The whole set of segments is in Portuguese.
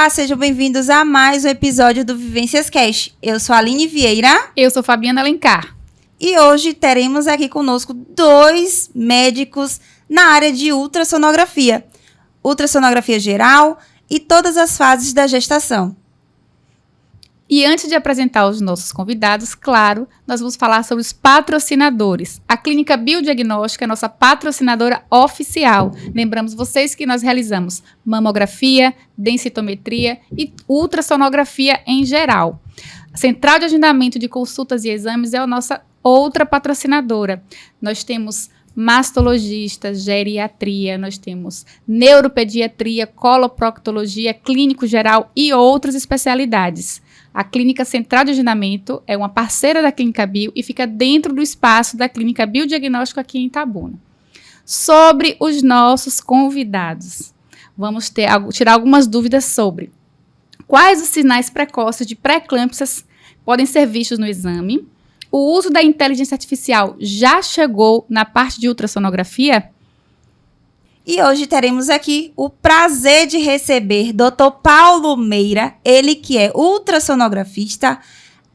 Olá, sejam bem-vindos a mais um episódio do Vivências Cast. Eu sou a Aline Vieira. Eu sou Fabiana Alencar. E hoje teremos aqui conosco 2 médicos na área de ultrassonografia. Ultrassonografia geral e todas as fases da gestação. E antes de apresentar os nossos convidados, claro, nós vamos falar sobre os patrocinadores. A Clínica Biodiagnóstica é nossa patrocinadora oficial. Lembramos vocês que nós realizamos mamografia, densitometria e ultrassonografia em geral. A Central de Agendamento de Consultas e Exames é a nossa outra patrocinadora. Nós temos mastologista, geriatria, nós temos neuropediatria, coloproctologia, clínico geral e outras especialidades. A Clínica Central de Agendamento é uma parceira da Clínica Bio e fica dentro do espaço da Clínica Biodiagnóstico aqui em Itabuna. Sobre os nossos convidados, vamos tirar algumas dúvidas sobre quais os sinais precoces de pré-eclâmpsias podem ser vistos no exame. O uso da inteligência artificial já chegou na parte de ultrassonografia? E hoje teremos aqui o prazer de receber Dr. Paulo Meira, ele que é ultrassonografista,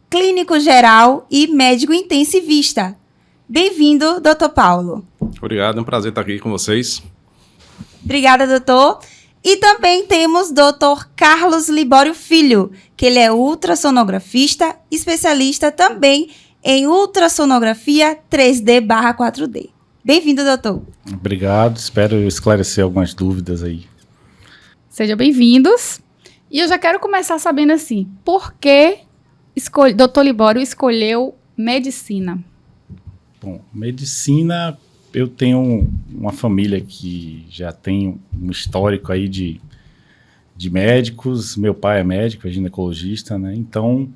clínico geral e médico intensivista. Bem-vindo, Dr. Paulo. Obrigado, é um prazer estar aqui com vocês. Obrigada, doutor. E também temos Dr. Carlos Libório Filho, que ele é ultrassonografista, especialista também em ultrassonografia 3D/4D. Bem-vindo, doutor. Obrigado, espero esclarecer algumas dúvidas aí. Sejam bem-vindos. E eu já quero começar sabendo assim, por que Dr. Libório escolheu medicina? Bom, medicina, eu tenho uma família que já tem um histórico aí de médicos. Meu pai é médico, é ginecologista, né? Então,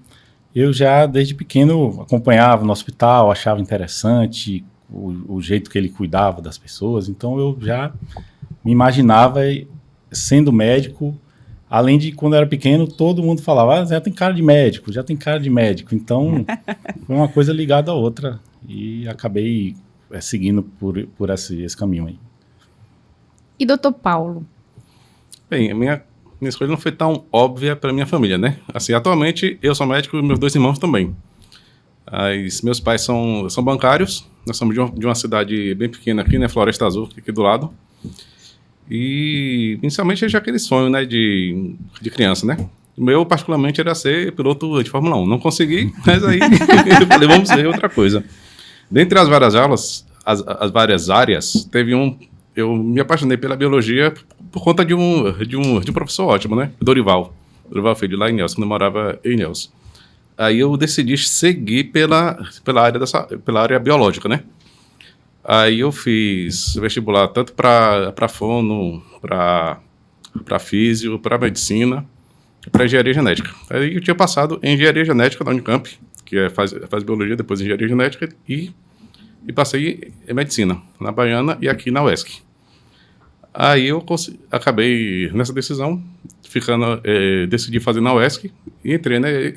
eu já desde pequeno acompanhava no hospital, achava interessante o jeito que ele cuidava das pessoas, então eu já me imaginava sendo médico, além de quando eu era pequeno, todo mundo falava, já tem cara de médico, então foi uma coisa ligada à outra e acabei seguindo por esse caminho aí. E doutor Paulo? Bem, a minha escolha não foi tão óbvia para minha família, né? Assim, atualmente eu sou médico e meus 2 irmãos também. Meus pais são bancários, nós somos de uma cidade bem pequena aqui, né, Floresta Azul, aqui do lado. E inicialmente já aquele sonho, né, de criança, né? O meu, particularmente, era ser piloto de Fórmula 1. Não consegui, mas aí eu falei, vamos ver outra coisa. Dentre as várias aulas, as várias áreas, eu me apaixonei pela biologia por conta de um professor ótimo, né? Dorival Filho, lá em Ilhéus, quando eu morava em Ilhéus. Aí eu decidi seguir pela área biológica, né? Aí eu fiz vestibular tanto para fono, para físio, para medicina, para engenharia genética. Aí eu tinha passado em engenharia genética na Unicamp, que faz biologia, depois engenharia genética, e passei em medicina, na Baiana e aqui na UESC. Aí eu acabei nessa decisão, decidi fazer na UESC e entrei, né?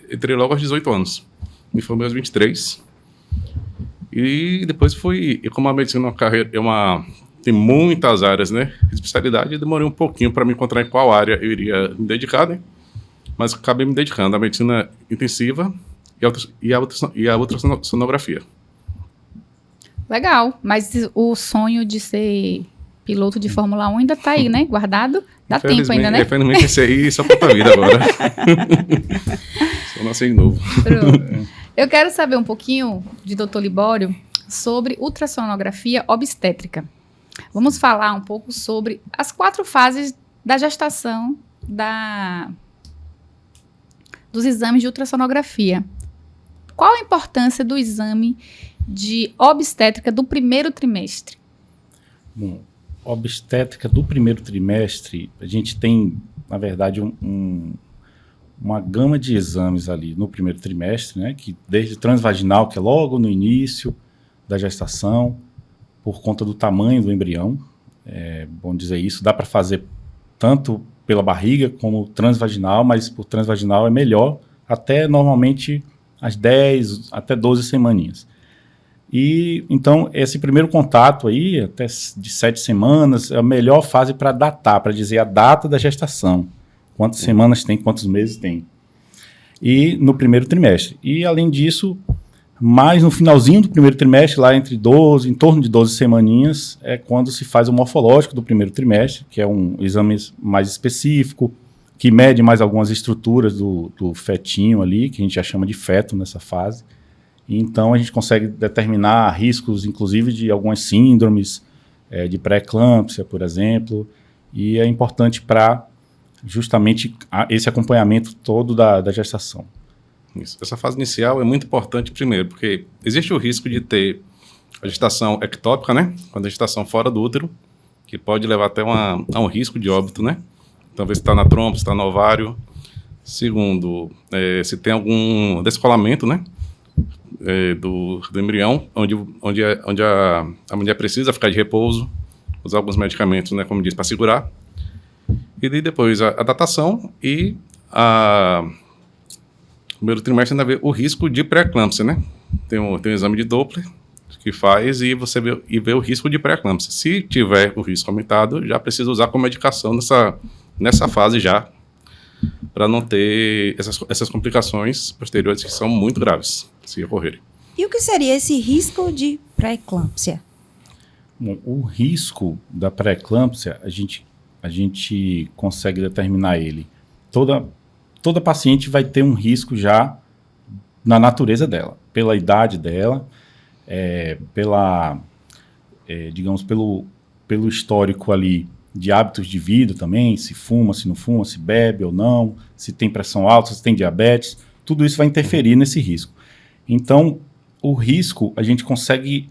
Entrei logo aos 18 anos. Me formei aos 23. E depois e como a medicina é uma carreira, tem muitas áreas, né? Especialidade, demorei um pouquinho para me encontrar em qual área eu iria me dedicar, né? Mas acabei me dedicando à medicina intensiva e a ultrassonografia. Legal, mas o sonho de ser piloto de Fórmula 1 ainda tá aí, né? Guardado? Dá tempo ainda, né? Infelizmente, esse aí só pra vida agora. Só nasci de novo. Pronto. Eu quero saber um pouquinho de Dr. Libório sobre ultrassonografia obstétrica. Vamos falar um pouco sobre as 4 fases da gestação dos exames de ultrassonografia. Qual a importância do exame de obstétrica do primeiro trimestre? Bom, obstétrica do primeiro trimestre, a gente tem, na verdade, uma gama de exames ali no primeiro trimestre, né, que desde transvaginal, que é logo no início da gestação, por conta do tamanho do embrião, bom dizer isso, dá para fazer tanto pela barriga como transvaginal, mas por transvaginal é melhor, até normalmente às 10 até 12 semaninhas. E então esse primeiro contato aí, até de 7 semanas, é a melhor fase para datar, para dizer a data da gestação. Quantas semanas tem, quantos meses tem. E no primeiro trimestre. E, além disso, mais no finalzinho do primeiro trimestre, lá em torno de 12 semaninhas, é quando se faz o morfológico do primeiro trimestre, que é um exame mais específico, que mede mais algumas estruturas do fetinho ali, que a gente já chama de feto nessa fase. E então a gente consegue determinar riscos, inclusive, de algumas síndromes, de pré-eclâmpsia, por exemplo, e é importante para justamente esse acompanhamento todo da gestação. Isso. Essa fase inicial é muito importante, primeiro, porque existe o risco de ter a gestação ectópica, né? Quando a gestação fora do útero, que pode levar até a um risco de óbito, né? Então, ver se está na trompa, se está no ovário. Segundo, se tem algum descolamento, né? Do embrião, onde a mulher precisa ficar de repouso, usar alguns medicamentos, né? Como diz, para segurar. E depois a datação e no primeiro trimestre ainda vê o risco de pré-eclâmpsia, né? Tem um exame de Doppler que faz e você vê o risco de pré-eclâmpsia. Se tiver o risco aumentado, já precisa usar com medicação nessa fase já, para não ter essas complicações posteriores que são muito graves, se ocorrerem. E o que seria esse risco de pré-eclâmpsia? Bom, o risco da pré-eclâmpsia, a gente consegue determinar ele. Toda paciente vai ter um risco já na natureza dela, pela idade dela, digamos, pelo histórico ali de hábitos de vida também, se fuma, se não fuma, se bebe ou não, se tem pressão alta, se tem diabetes, tudo isso vai interferir nesse risco. Então, o risco, a gente consegue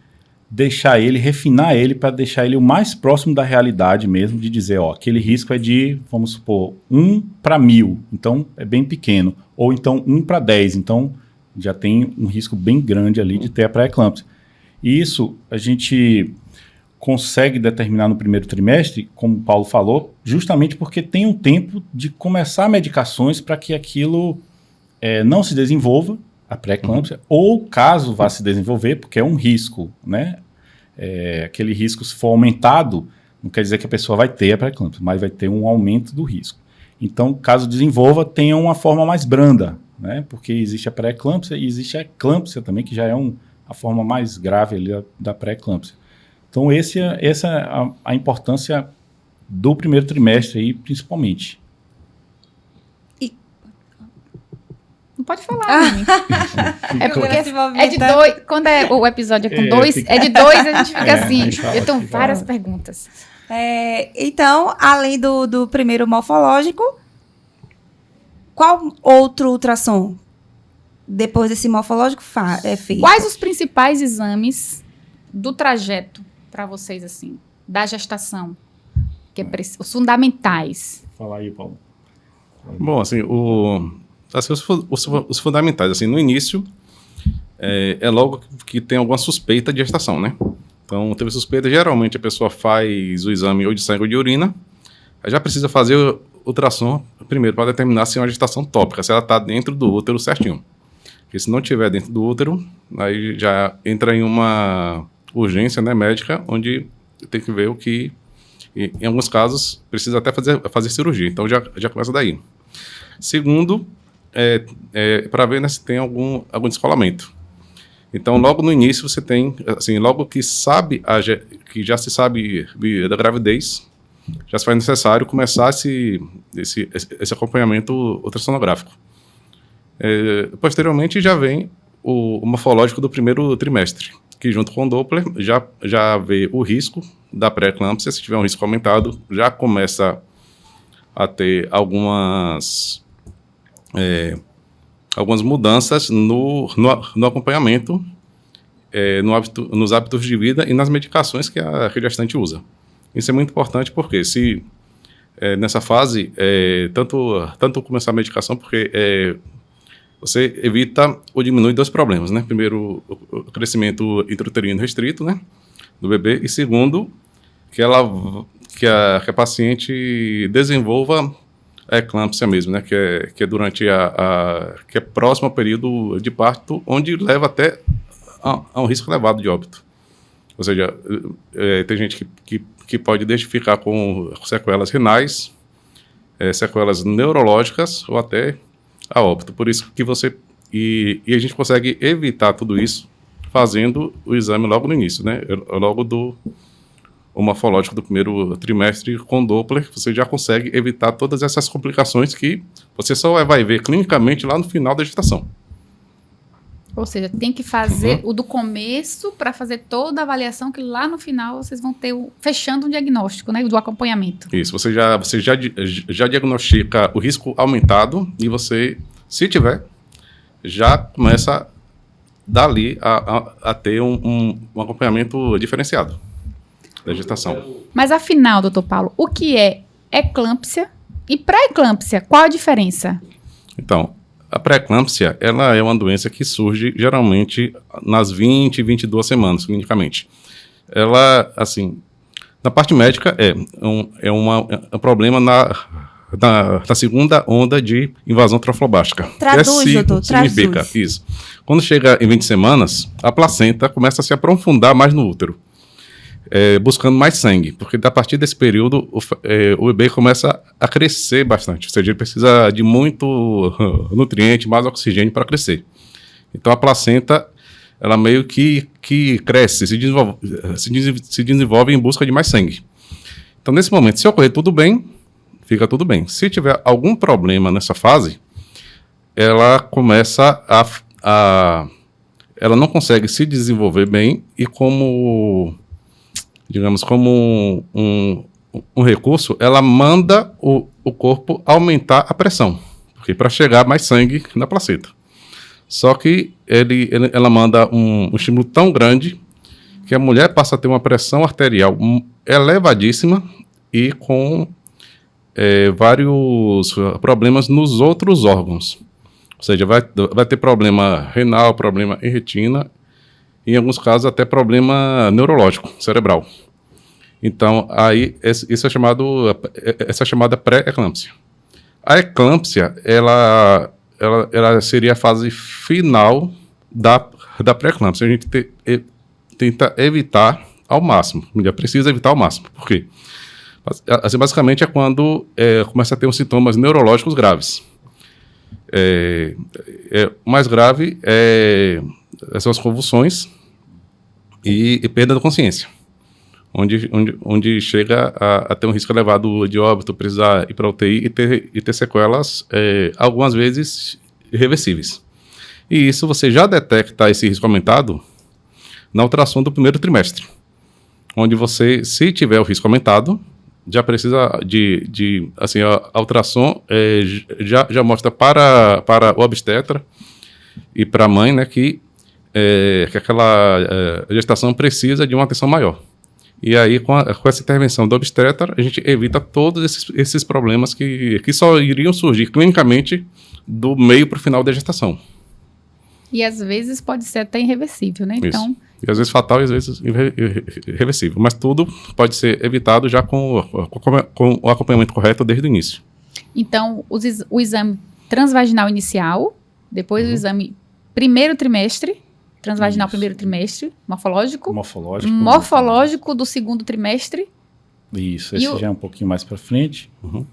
refinar ele para deixar ele o mais próximo da realidade mesmo, de dizer, aquele risco é de, vamos supor, 1 para 1000, então é bem pequeno, ou então 1 para 10, então já tem um risco bem grande ali de ter a pré-eclâmpsia. E isso a gente consegue determinar no primeiro trimestre, como o Paulo falou, justamente porque tem um tempo de começar medicações para que aquilo não se desenvolva, a pré-eclâmpsia, ou caso vá se desenvolver, porque é um risco, né? Aquele risco, se for aumentado, não quer dizer que a pessoa vai ter a pré-eclâmpsia, mas vai ter um aumento do risco. Então, caso desenvolva, tenha uma forma mais branda, né? Porque existe a pré-eclâmpsia e existe a eclâmpsia também, que já é a forma mais grave ali da pré-eclâmpsia. Então, essa é a importância do primeiro trimestre aí, principalmente. Não pode falar, Anny. É porque é de 2. Quando o episódio é com 2, é de 2, a gente fica assim. Eu tenho várias perguntas. Então, além do primeiro morfológico, qual outro ultrassom depois desse morfológico é feito? Quais os principais exames do trajeto para vocês, assim, da gestação? Os fundamentais. Fala aí, Paulo. Bom, assim, os fundamentais, assim, no início, logo que tem alguma suspeita de gestação, né? Então, teve suspeita, geralmente a pessoa faz o exame ou de sangue ou de urina, aí já precisa fazer o ultrassom primeiro para determinar se é uma gestação tópica, se ela está dentro do útero certinho. Porque se não estiver dentro do útero, aí já entra em uma urgência, né, médica, onde tem que ver o que, em alguns casos, precisa até fazer cirurgia. Então, já começa daí. Segundo, para ver, né, se tem algum descolamento. Então, logo no início, você tem, assim, logo que que já se sabe da gravidez, já se faz necessário começar esse acompanhamento ultrassonográfico. Posteriormente, já vem o morfológico do primeiro trimestre, que junto com o Doppler já vê o risco da pré-eclâmpsia. Se tiver um risco aumentado, já começa a ter algumas mudanças no acompanhamento, nos hábitos de vida e nas medicações que a gestante usa. Isso é muito importante porque se nessa fase, tanto começar a medicação, porque você evita ou diminui 2 problemas, né? Primeiro, o crescimento intrauterino restrito, né, do bebê, e segundo, que a paciente desenvolva a eclâmpsia mesmo, né, que é durante que é próximo ao período de parto, onde leva até a um risco elevado de óbito. Ou seja, tem gente que pode ficar com sequelas renais, sequelas neurológicas ou até a óbito. Por isso que e a gente consegue evitar tudo isso fazendo o exame logo no início, né? Logo o morfológico do primeiro trimestre com Doppler, você já consegue evitar todas essas complicações que você só vai ver clinicamente lá no final da gestação. Ou seja, tem que fazer o do começo para fazer toda a avaliação, que lá no final vocês vão ter fechando um diagnóstico, né, do acompanhamento. Isso, você já diagnostica o risco aumentado e você, se tiver, já começa dali a ter um acompanhamento diferenciado da gestação. Mas afinal, doutor Paulo, o que é eclâmpsia e pré-eclâmpsia? Qual a diferença? Então, a pré-eclâmpsia, ela é uma doença que surge geralmente nas 20, 22 semanas, clinicamente. Ela, assim, na parte médica é um problema na segunda onda de invasão trofoblástica. Traduz, doutor, significa traduz. isso. Quando chega em 20 semanas, a placenta começa a se aprofundar mais no útero, buscando mais sangue, porque a partir desse período o bebê começa a crescer bastante, ou seja, ele precisa de muito nutriente, mais oxigênio para crescer. Então a placenta, ela meio que cresce, se desenvolve em busca de mais sangue. Então nesse momento, se ocorrer tudo bem, fica tudo bem. Se tiver algum problema nessa fase, ela começa ela não consegue se desenvolver bem e como um recurso, ela manda o corpo aumentar a pressão, porque para chegar mais sangue na placenta. Só que ela manda um estímulo tão grande que a mulher passa a ter uma pressão arterial elevadíssima e com vários problemas nos outros órgãos. Ou seja, vai ter problema renal, problema em retina, em alguns casos até problema neurológico, cerebral. Então, aí, essa é chamada pré-eclâmpsia. A eclâmpsia, ela seria a fase final da pré-eclâmpsia. A gente tenta evitar ao máximo, já precisa evitar ao máximo. Por quê? Assim, basicamente é quando começa a ter uns sintomas neurológicos graves. O mais grave são as convulsões e perda da consciência, onde chega a ter um risco elevado de óbito, precisar ir para a UTI e ter sequelas, algumas vezes irreversíveis. E isso você já detecta esse risco aumentado na ultrassom do primeiro trimestre, onde você, se tiver o risco aumentado, já precisa assim, a ultrassom já mostra para o obstetra e para a mãe, né, que aquela gestação precisa de uma atenção maior. E aí, com essa intervenção do obstetra, a gente evita todos esses problemas que só iriam surgir clinicamente do meio para o final da gestação. E às vezes pode ser até irreversível, né? Isso. Então, E às vezes fatal e às vezes irreversível. Mas tudo pode ser evitado já com o acompanhamento correto desde o início. então o exame transvaginal inicial, depois o exame primeiro trimestre, transvaginal Isso. primeiro trimestre, morfológico. Morfológico. Do segundo trimestre. Isso, E esse o- já é um pouquinho mais para frente. Uhum.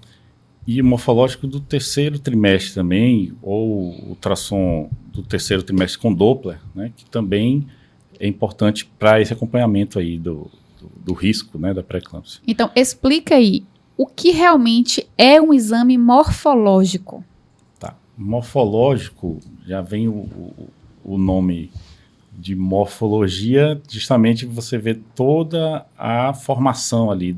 E o morfológico do terceiro trimestre também, ou o ultrassom do terceiro trimestre com Doppler, né, que também é importante para esse acompanhamento aí do risco, né, da pré-eclâmpsia. Então, explica aí o que realmente é um exame morfológico. Tá. Morfológico, já vem o nome de morfologia, justamente você vê toda a formação ali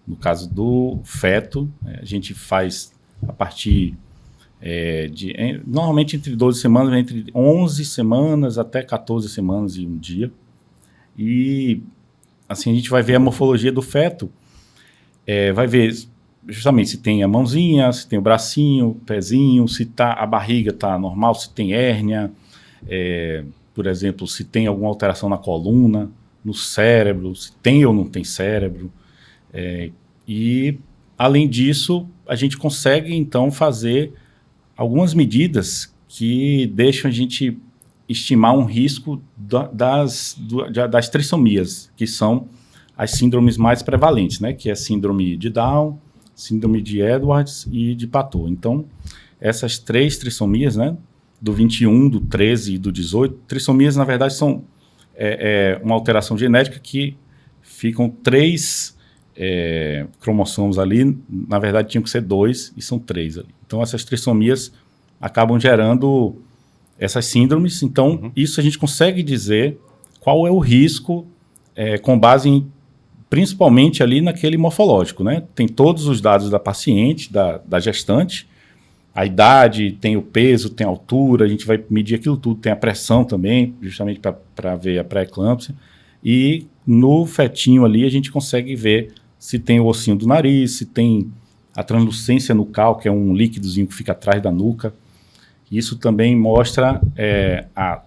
no caso do feto, né, a gente faz a partir normalmente entre 12 semanas, entre 11 semanas até 14 semanas e um dia. E assim a gente vai ver a morfologia do feto, vai ver justamente se tem a mãozinha, se tem o bracinho, o pezinho, se a barriga está normal, se tem hérnia, por exemplo, se tem alguma alteração na coluna, no cérebro, se tem ou não tem cérebro. E, além disso, a gente consegue, então, fazer algumas medidas que deixam a gente estimar um risco das trissomias, que são as síndromes mais prevalentes, né? Que é a síndrome de Down, síndrome de Edwards e de Patot. Então, essas 3 trissomias, né, do 21, do 13 e do 18, trissomias, na verdade, são uma alteração genética que ficam 3 cromossomos ali, na verdade tinham que ser 2 e são 3 ali. Então, essas trissomias acabam gerando essas síndromes. Então, isso a gente consegue dizer qual é o risco com base principalmente ali naquele morfológico, né? Tem todos os dados da paciente, da gestante, a idade, tem o peso, tem a altura, a gente vai medir aquilo tudo, tem a pressão também, justamente para ver a pré-eclâmpsia. E no fetinho ali a gente consegue ver se tem o ossinho do nariz, se tem a translucência nucal, que é um líquidozinho que fica atrás da nuca. Isso também mostra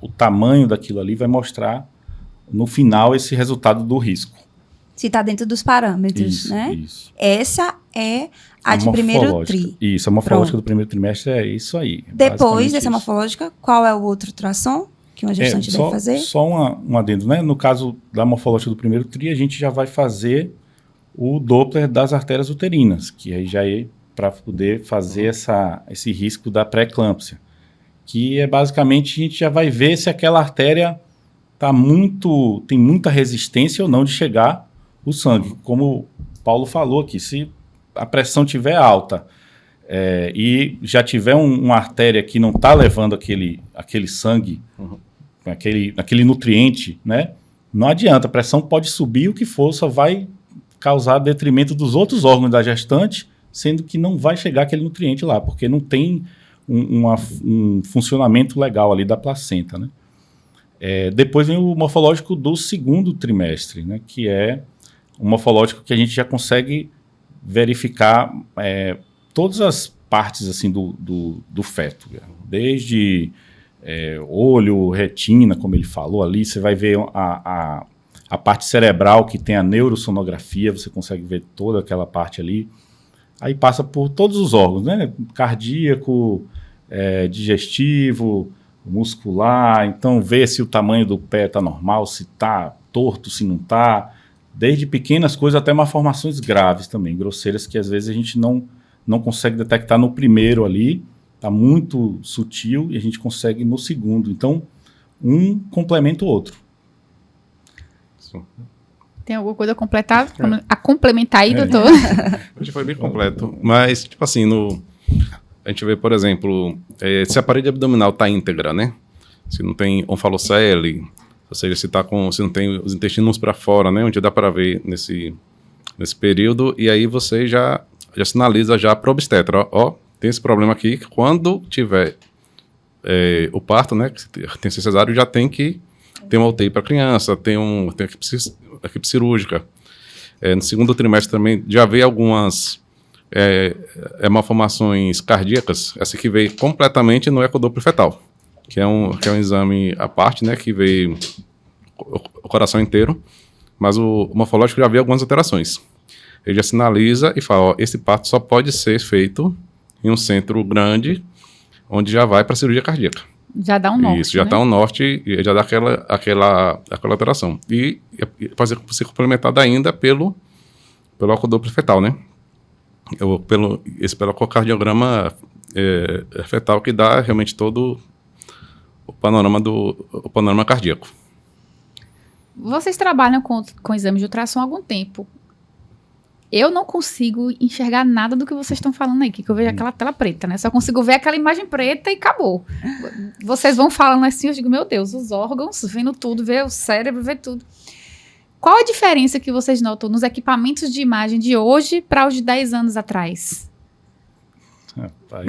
o tamanho daquilo ali, vai mostrar no final esse resultado do risco. Se está dentro dos parâmetros, Isso, né? isso. Essa é a de primeiro tri. Isso, a morfológica do primeiro trimestre é isso aí. Depois dessa morfológica, qual é o outro ultrassom que uma gestante deve fazer? Só um adendo, né? No caso da morfológica do primeiro tri, a gente já vai fazer o Doppler das artérias uterinas, que aí já é para poder fazer esse risco da pré-eclâmpsia, que é basicamente a gente já vai ver se aquela artéria tem muita resistência ou não de chegar o sangue. Como o Paulo falou aqui, se a pressão estiver alta e já tiver uma artéria que não está levando aquele sangue, aquele nutriente, né? Não adianta, a pressão pode subir o que for, só vai causar detrimento dos outros órgãos da gestante, sendo que não vai chegar aquele nutriente lá, porque não tem um funcionamento legal ali da placenta, né? Depois vem o morfológico do segundo trimestre, né? Que é um morfológico que a gente já consegue verificar todas as partes assim, do feto, desde olho, retina, como ele falou ali, você vai ver a parte cerebral que tem a neurosonografia, você consegue ver toda aquela parte ali. Aí passa por todos os órgãos, né? Cardíaco, digestivo, muscular, então ver se o tamanho do pé está normal, se está torto, se não está, desde pequenas coisas até malformações graves também, grosseiras, que às vezes a gente não consegue detectar no primeiro ali, está muito sutil e a gente consegue no segundo. Então, um complementa o outro. Tem alguma coisa a complementar aí, doutor? Hoje foi bem completo, mas, tipo assim, a gente vê, por exemplo, se a parede abdominal está íntegra, né? Se não tem onfalocele, ou seja, se não tem os intestinos para fora, né? Onde dá para ver nesse período, e aí você já sinaliza já para o obstetra, ó, tem esse problema aqui, que quando tiver o parto, né? Tem cesárea, já tem que ter uma UTI para criança, tem equipe cirúrgica. No segundo trimestre também já veio algumas malformações cardíacas, essa que veio completamente no ecodoppler fetal, que é um exame à parte, né, que veio o coração inteiro, mas o morfológico já veio algumas alterações. Ele já sinaliza e fala, ó, esse parto só pode ser feito em um centro grande, onde já vai para a cirurgia cardíaca. Já dá um norte. Isso, já dá um norte, e já dá aquela alteração. E pode ser complementada ainda pelo ecodoppler fetal, né? Pelo ecocardiograma fetal, que dá realmente todo o panorama cardíaco. Vocês trabalham com exame de ultrassom há algum tempo. Eu não consigo enxergar nada do que vocês estão falando aí, que eu vejo aquela tela preta, né? Só consigo ver aquela imagem preta e acabou. Vocês vão falando assim, eu digo, meu Deus, os órgãos, vendo tudo, vê o cérebro, vê tudo. Qual a diferença que vocês notam nos equipamentos de imagem de hoje para os de 10 anos atrás? Rapaz,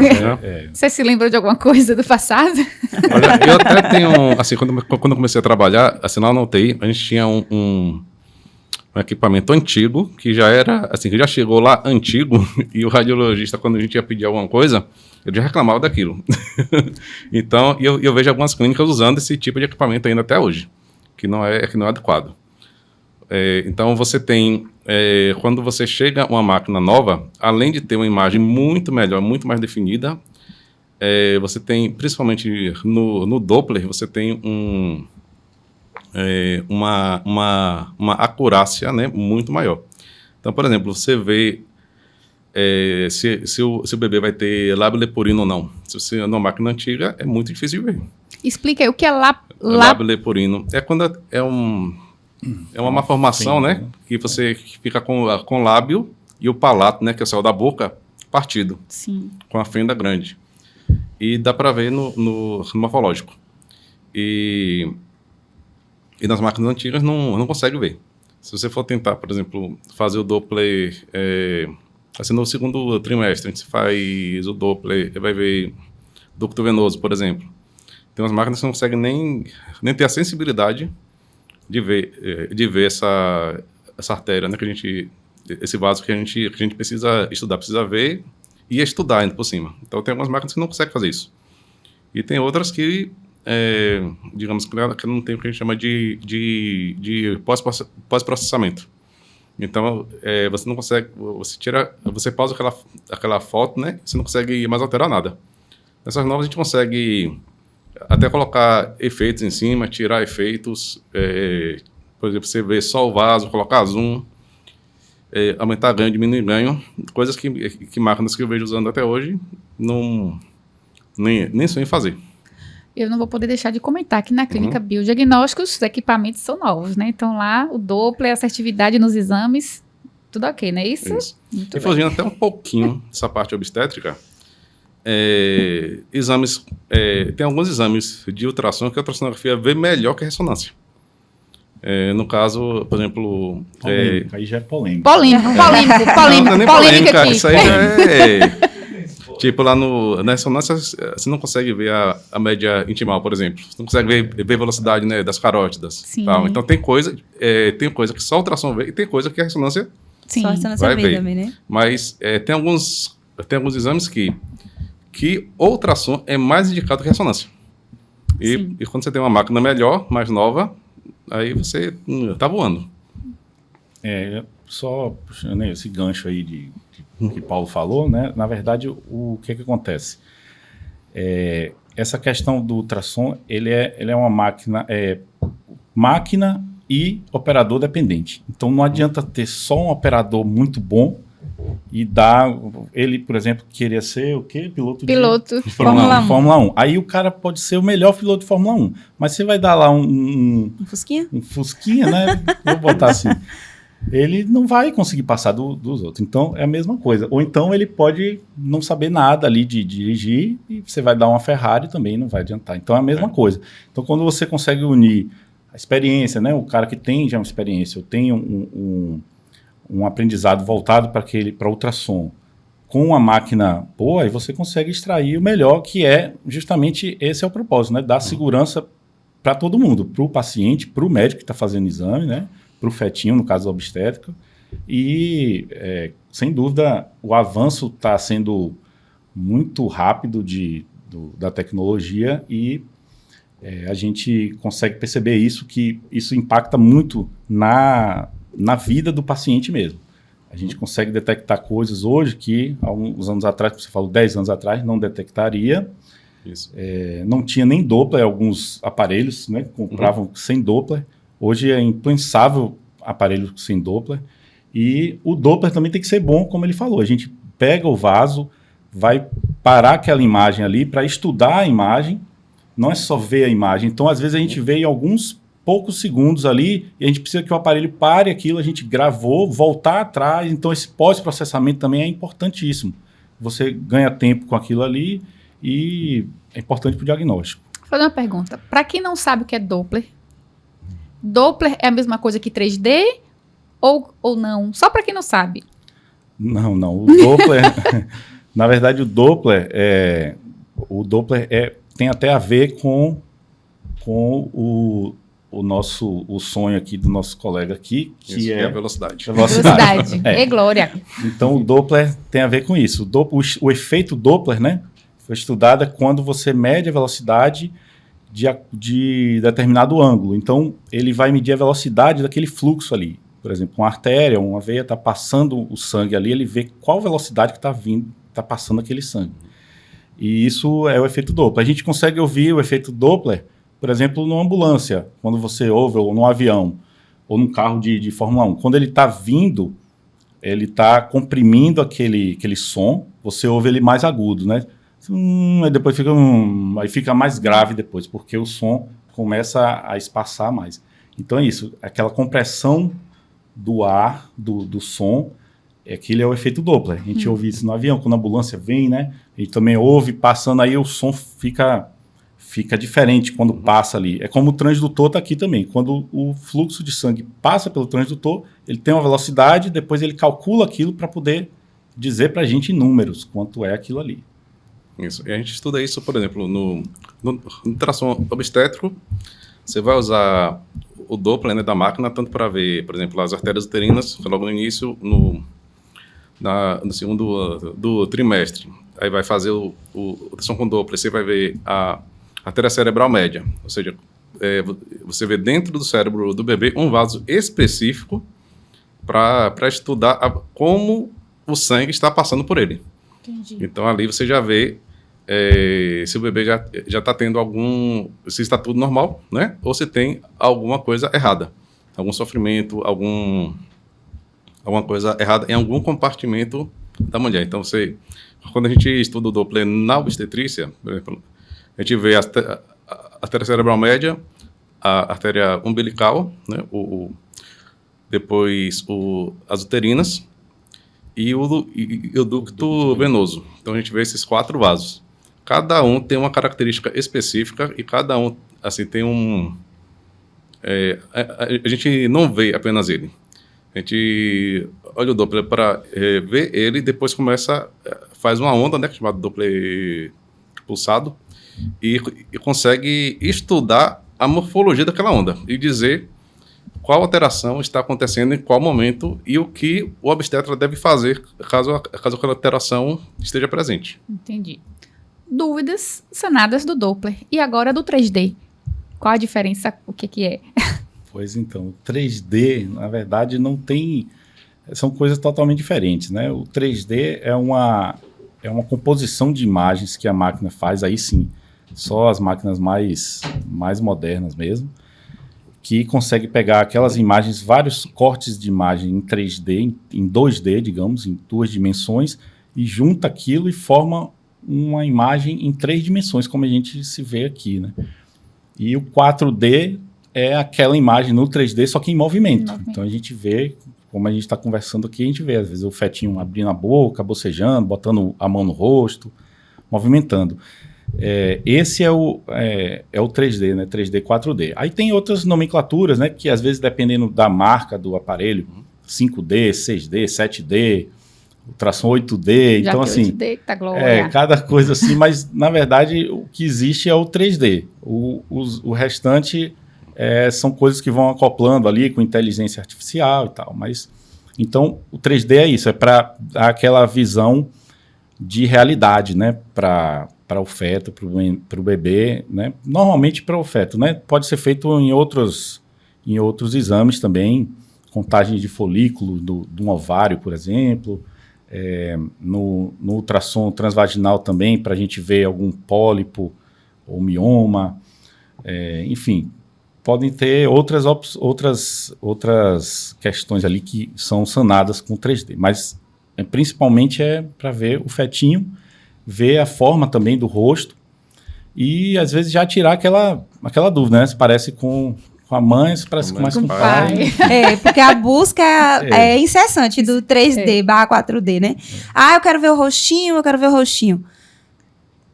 Você se lembra de alguma coisa do passado? Olha, eu até tenho, assim, quando eu comecei a trabalhar, assim, lá na UTI, a gente tinha um equipamento antigo, que já era, assim, que já chegou lá antigo, e o radiologista, quando a gente ia pedir alguma coisa, ele já reclamava daquilo. Então, eu vejo algumas clínicas usando esse tipo de equipamento ainda até hoje, que não é adequado. Então, você tem, quando você chega uma máquina nova, além de ter uma imagem muito melhor, muito mais definida, você tem, principalmente no Doppler, você tem uma acurácia, né, muito maior. Então, por exemplo, você vê se o bebê vai ter lábio leporino ou não. Se você é numa máquina antiga, é muito difícil de ver. Explica aí o que é Lábio leporino é quando é uma malformação, né? Que você fica com o lábio e o palato, né? Que é o céu da boca, partido, Sim. com a fenda grande. E dá para ver no morfológico. E nas máquinas antigas não consegue ver. Se você for tentar, por exemplo, fazer o Doppler, assim, no segundo trimestre, a gente faz o Doppler, vai ver ducto venoso, por exemplo. Tem umas máquinas que não conseguem nem ter a sensibilidade de ver essa artéria, né, esse vaso que a gente precisa estudar, precisa ver e estudar ainda por cima. Então tem algumas máquinas que não conseguem fazer isso. E tem outras que, digamos, que não tem o que a gente chama de pós-processamento. Então, você não consegue, você pausa aquela foto, né, você não consegue mais alterar nada. Nessas novas a gente consegue até colocar efeitos em cima, tirar efeitos, por exemplo, você vê só o vaso, colocar zoom, aumentar ganho, diminuir ganho, coisas que máquinas que eu vejo usando até hoje nem sonho em fazer. Eu não vou poder deixar de comentar que na clínica Biodiagnósticos os equipamentos são novos, né? Então lá o Doppler, a assertividade nos exames, tudo ok, não é isso? Muito e fugindo até um pouquinho dessa parte obstétrica, exames, tem alguns exames de ultrassom que a ultrassonografia vê melhor que a ressonância. No caso, por exemplo... Aí já é polêmico. Polêmico Não é nem polêmica aqui. isso aí já é... Tipo, lá na ressonância, você não consegue ver a média intimal, por exemplo. Você não consegue ver a velocidade, né, das carótidas. Sim. Tal. Então, tem coisa que só a ultrassom vê e tem coisa que a ressonância Sim. Só essa vai ver. também, né? Mas tem alguns exames que ultrassom é mais indicado que a ressonância. E quando você tem uma máquina melhor, mais nova, aí você tá voando. Só puxando esse gancho aí que Paulo falou, né? Na verdade, o que acontece? Essa questão do ultrassom, ele é uma máquina e operador dependente. Então, não adianta ter só um operador muito bom e dar... Ele, por exemplo, queria ser o quê? Piloto de Fórmula 1. Aí o cara pode ser o melhor piloto de Fórmula 1. Mas você vai dar lá Um fusquinha? um Fusquinha, né? Vou botar assim... Ele não vai conseguir passar dos outros. Então, é a mesma coisa. Ou então, ele pode não saber nada ali de dirigir e você vai dar uma Ferrari também, não vai adiantar. Então, é a mesma coisa. Então, quando você consegue unir a experiência, né? O cara que tem já uma experiência, ou tem um aprendizado voltado para ultrassom, com uma máquina boa, aí você consegue extrair o melhor, que é justamente esse é o propósito, né? Dar segurança para todo mundo, para o paciente, para o médico que está fazendo exame, né? Para o fetinho, no caso obstétrico, e, sem dúvida, o avanço está sendo muito rápido da tecnologia e a gente consegue perceber isso, que isso impacta muito na vida do paciente mesmo. A gente consegue detectar coisas hoje que, há uns anos atrás, você falou 10 anos atrás, não detectaria. Isso. Não tinha nem Doppler, alguns aparelhos, né, compravam sem Doppler. Hoje é impensável aparelho sem Doppler. E o Doppler também tem que ser bom, como ele falou. A gente pega o vaso, vai parar aquela imagem ali para estudar a imagem, não é só ver a imagem. Então, às vezes, a gente vê em alguns poucos segundos ali e a gente precisa que o aparelho pare aquilo, a gente gravou, voltar atrás. Então, esse pós-processamento também é importantíssimo. Você ganha tempo com aquilo ali e é importante para o diagnóstico. Vou fazer uma pergunta. Para quem não sabe o que é Doppler, Doppler é a mesma coisa que 3D ou não? Só para quem não sabe. Não. O Doppler... na verdade, o Doppler tem até a ver com o sonho aqui do nosso colega aqui, que é a velocidade. Velocidade. Glória. Então, o Doppler tem a ver com isso. O efeito Doppler, né, foi estudado quando você mede a velocidade de determinado ângulo. Então, ele vai medir a velocidade daquele fluxo ali. Por exemplo, uma artéria, uma veia está passando o sangue ali, ele vê qual velocidade que está passando aquele sangue. E isso é o efeito Doppler. A gente consegue ouvir o efeito Doppler, por exemplo, numa ambulância, quando você ouve, ou num avião, ou num carro de Fórmula 1. Quando ele está vindo, ele está comprimindo aquele som, você ouve ele mais agudo, né? Aí depois fica aí fica mais grave depois, porque o som começa a espaçar mais. Então é isso, aquela compressão do ar, do som, aquilo é o efeito Doppler. A gente ouve isso no avião, quando a ambulância vem, né? A gente também ouve passando, aí o som fica diferente quando passa ali. É como o transdutor está aqui também. Quando o fluxo de sangue passa pelo transdutor, ele tem uma velocidade, depois ele calcula aquilo para poder dizer para a gente em números quanto é aquilo ali. Isso. E a gente estuda isso, por exemplo, no ultrassom obstétrico, você vai usar o Doppler, né, da máquina, tanto para ver, por exemplo, as artérias uterinas, logo no início, no segundo do trimestre. Aí vai fazer o ultrassom com Doppler, você vai ver a artéria cerebral média, ou seja, você vê dentro do cérebro do bebê um vaso específico para estudar como o sangue está passando por ele. Entendi. Então ali você já vê se o bebê já está tendo se está tudo normal, né? Ou se tem alguma coisa errada, algum sofrimento, alguma coisa errada em algum compartimento da mulher. Então quando a gente estuda o Doppler na obstetrícia, por exemplo, a gente vê a artéria cerebral média, a artéria umbilical, né? Depois as uterinas e o ducto venoso. Então a gente vê esses 4 vasos. Cada um tem uma característica específica e cada um assim tem a gente não vê apenas ele. A gente olha o Doppler para ver ele e depois faz uma onda, né, chamada Doppler pulsado, e consegue estudar a morfologia daquela onda e dizer qual alteração está acontecendo em qual momento e o que o obstetra deve fazer caso aquela alteração esteja presente. Entendi. Dúvidas sanadas do Doppler. E agora do 3D. Qual a diferença? O que é? Pois então, o 3D, na verdade, não tem... São coisas totalmente diferentes, né? O 3D é uma composição de imagens que a máquina faz, aí sim, só as máquinas mais modernas mesmo, que consegue pegar aquelas imagens, vários cortes de imagem em 3D, em 2D, digamos, em 2 dimensões, e junta aquilo e forma uma imagem em 3 dimensões, como a gente se vê aqui, né? E o 4D é aquela imagem no 3D, só que em movimento. Então a gente vê, como a gente está conversando aqui, a gente vê, às vezes, o fetinho abrindo a boca, bocejando, botando a mão no rosto, movimentando. Esse é o 3D, né? 3D, 4D. Aí tem outras nomenclaturas, né? Que às vezes, dependendo da marca do aparelho, 5D, 6D, 7D, ultrassom 8D, Já então tem assim, 8D, tá glória. cada coisa assim, mas na verdade o que existe é o 3D. O restante são coisas que vão acoplando ali com inteligência artificial e tal, mas então o 3D é isso, é para dar aquela visão de realidade, né, para o feto, para o bebê, né, normalmente para o feto, né, pode ser feito em outros exames também, contagem de folículo de um ovário, por exemplo, no ultrassom transvaginal também, para a gente ver algum pólipo ou mioma, enfim, podem ter outras questões ali que são sanadas com 3D, mas principalmente para ver o fetinho, ver a forma também do rosto e às vezes já tirar aquela dúvida, né? Se parece com a mãe, se parece mais com o pai. Porque a busca é incessante do 3D/4D, né? Eu quero ver o rostinho, eu quero ver o rostinho.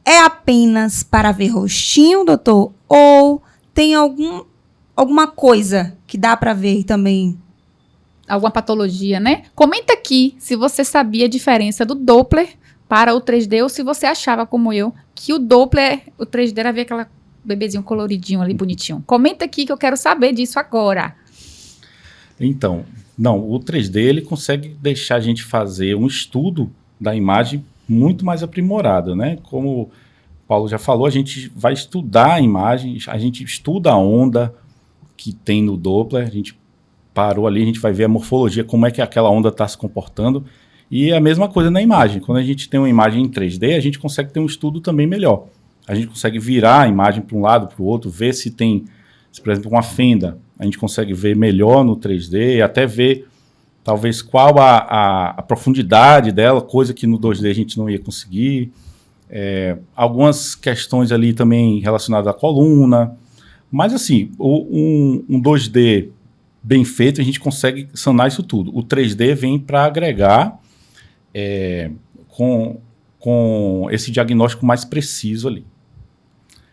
É apenas para ver rostinho, doutor? Ou tem alguma coisa que dá para ver também? Alguma patologia, né? Comenta aqui se você sabia a diferença do Doppler para o 3D ou se você achava, como eu, que o Doppler, o 3D era ver aquela bebezinho coloridinho ali, bonitinho. Comenta aqui que eu quero saber disso agora. Então, não, o 3D ele consegue deixar a gente fazer um estudo da imagem muito mais aprimorado, né? Como o Paulo já falou, a gente vai estudar a imagem, a gente estuda a onda que tem no Doppler, a gente parou ali, a gente vai ver a morfologia, como é que aquela onda está se comportando, e a mesma coisa na imagem. Quando a gente tem uma imagem em 3D, a gente consegue ter um estudo também melhor. A gente consegue virar a imagem para um lado, para o outro, ver se tem, por exemplo, uma fenda, a gente consegue ver melhor no 3D, e até ver talvez qual a profundidade dela, coisa que no 2D a gente não ia conseguir. Algumas questões ali também relacionadas à coluna. Mas, assim, um 2D bem feito, a gente consegue sanar isso tudo. O 3D vem para agregar com esse diagnóstico mais preciso ali.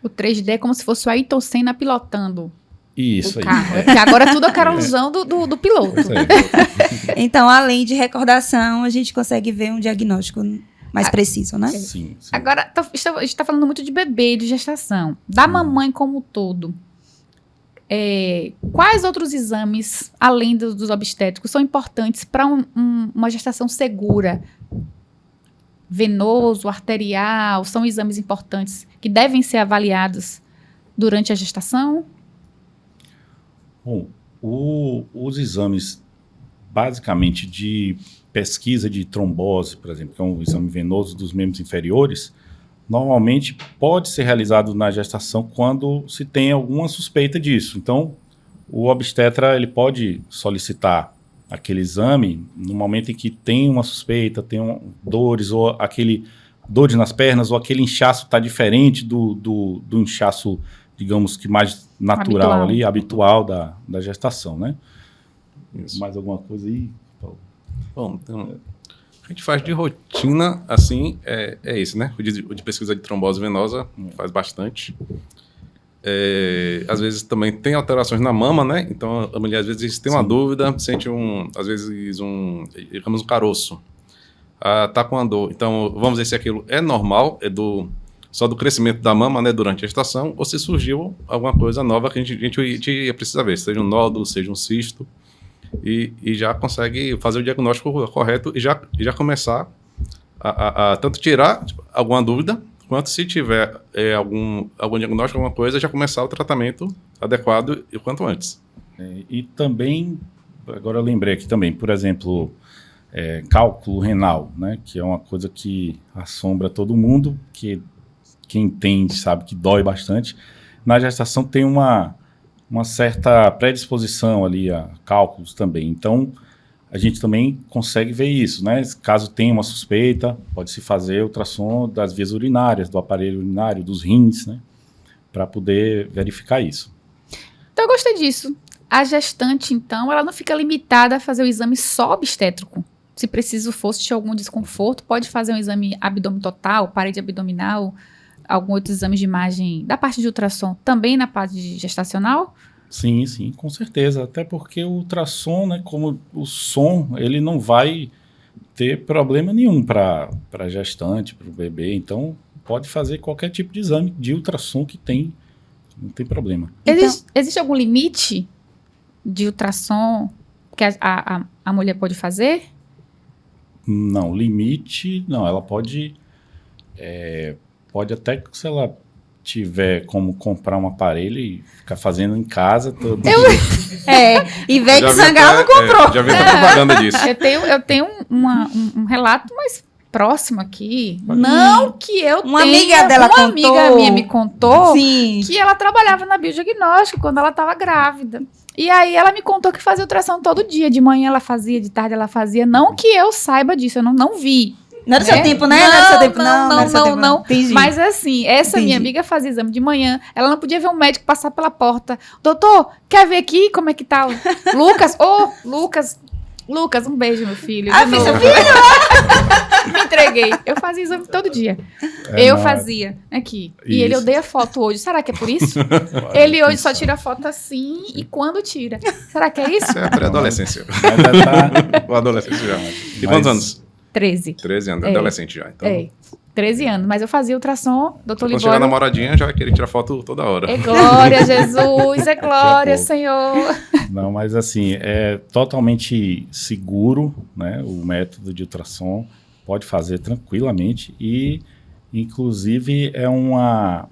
O 3D é como se fosse o Ayrton Senna pilotando Isso o aí. carro. Porque agora tudo é carolzão do piloto. Pois é. Então, além de recordação, a gente consegue ver um diagnóstico mais preciso, né? Sim, sim. Agora, a gente está falando muito de bebê, de gestação. Da mamãe como um todo, quais outros exames, além dos obstétricos, são importantes para uma gestação segura? Venoso, arterial, são exames importantes que devem ser avaliados durante a gestação? Bom, os exames, basicamente, de pesquisa de trombose, por exemplo, que é um exame venoso dos membros inferiores, normalmente pode ser realizado na gestação quando se tem alguma suspeita disso. Então, o obstetra ele pode solicitar aquele exame no momento em que tem uma suspeita, tem dores, ou dores nas pernas, ou aquele inchaço está diferente do inchaço, digamos que mais natural habitual da gestação, né? Isso. Mais alguma coisa aí? Bom, então, a gente faz de rotina, assim, é isso, né? O de pesquisa de trombose venosa faz bastante. Às vezes também tem alterações na mama, né? Então a mulher às vezes tem uma dúvida, sente às vezes digamos um caroço. Tá com uma dor. Então vamos ver se aquilo é normal, só do crescimento da mama, né, durante a gestação, ou se surgiu alguma coisa nova que a gente precisa ver, seja um nódulo, seja um cisto, e já consegue fazer o diagnóstico correto e já começar a tanto tirar alguma dúvida, quanto se tiver algum diagnóstico, alguma coisa, já começar o tratamento adequado e o quanto antes. E também, agora eu lembrei aqui também, por exemplo, cálculo renal, né, que é uma coisa que assombra todo mundo, que quem entende sabe que dói bastante. Na gestação tem uma certa predisposição ali a cálculos também. Então, a gente também consegue ver isso, né? Caso tenha uma suspeita, pode-se fazer ultrassom das vias urinárias, do aparelho urinário, dos rins, né? Para poder verificar isso. Então, eu gostei disso. A gestante, então, ela não fica limitada a fazer o exame só obstétrico. Se preciso fosse de algum desconforto, pode fazer um exame abdômen total, parede abdominal, algum outro exame de imagem da parte de ultrassom, também na parte de gestacional? Sim, sim, com certeza. Até porque o ultrassom, né, como o som, ele não vai ter problema nenhum para a gestante, para o bebê. Então, pode fazer qualquer tipo de exame de ultrassom que não tem problema. Existe algum limite de ultrassom que a mulher pode fazer? Não, limite, não. Ela pode até, se ela tiver como comprar um aparelho e ficar fazendo em casa todo dia. Ivete Sangalo comprou. Já vi até propaganda disso. Eu tenho um relato mais próximo aqui. Não que eu Uma tenha. amiga dela uma contou. amiga minha me contou Sim. que ela trabalhava na biodiagnóstico quando ela estava grávida. E aí ela me contou que fazia ultrassom todo dia. De manhã ela fazia, de tarde ela fazia. Não que eu saiba disso, eu não vi. Não era do seu tempo, né? Não era do seu tempo, não. Não. Entendi. Mas assim, essa minha amiga fazia exame de manhã, ela não podia ver um médico passar pela porta. Doutor, quer ver aqui como é que tá o Lucas? Lucas, um beijo, meu filho. Fiz seu filho? Me entreguei. Eu fazia exame todo dia. Fazia aqui. E ele odeia foto hoje. Será que é por isso? Ele hoje só tira foto assim e quando tira. Será que é isso? Isso é pré-adolescência. Ou adolescência já. E quantos anos? 13. 13 anos, adolescente já. Então, 13 anos. Mas eu fazia ultrassom, doutor quando chegar Libório. a namoradinha, já vai querer tirar foto toda hora. É glória, Jesus, é glória, Senhor. Não, mas assim, é totalmente seguro, né? O método de ultrassom pode fazer tranquilamente e, inclusive, é uma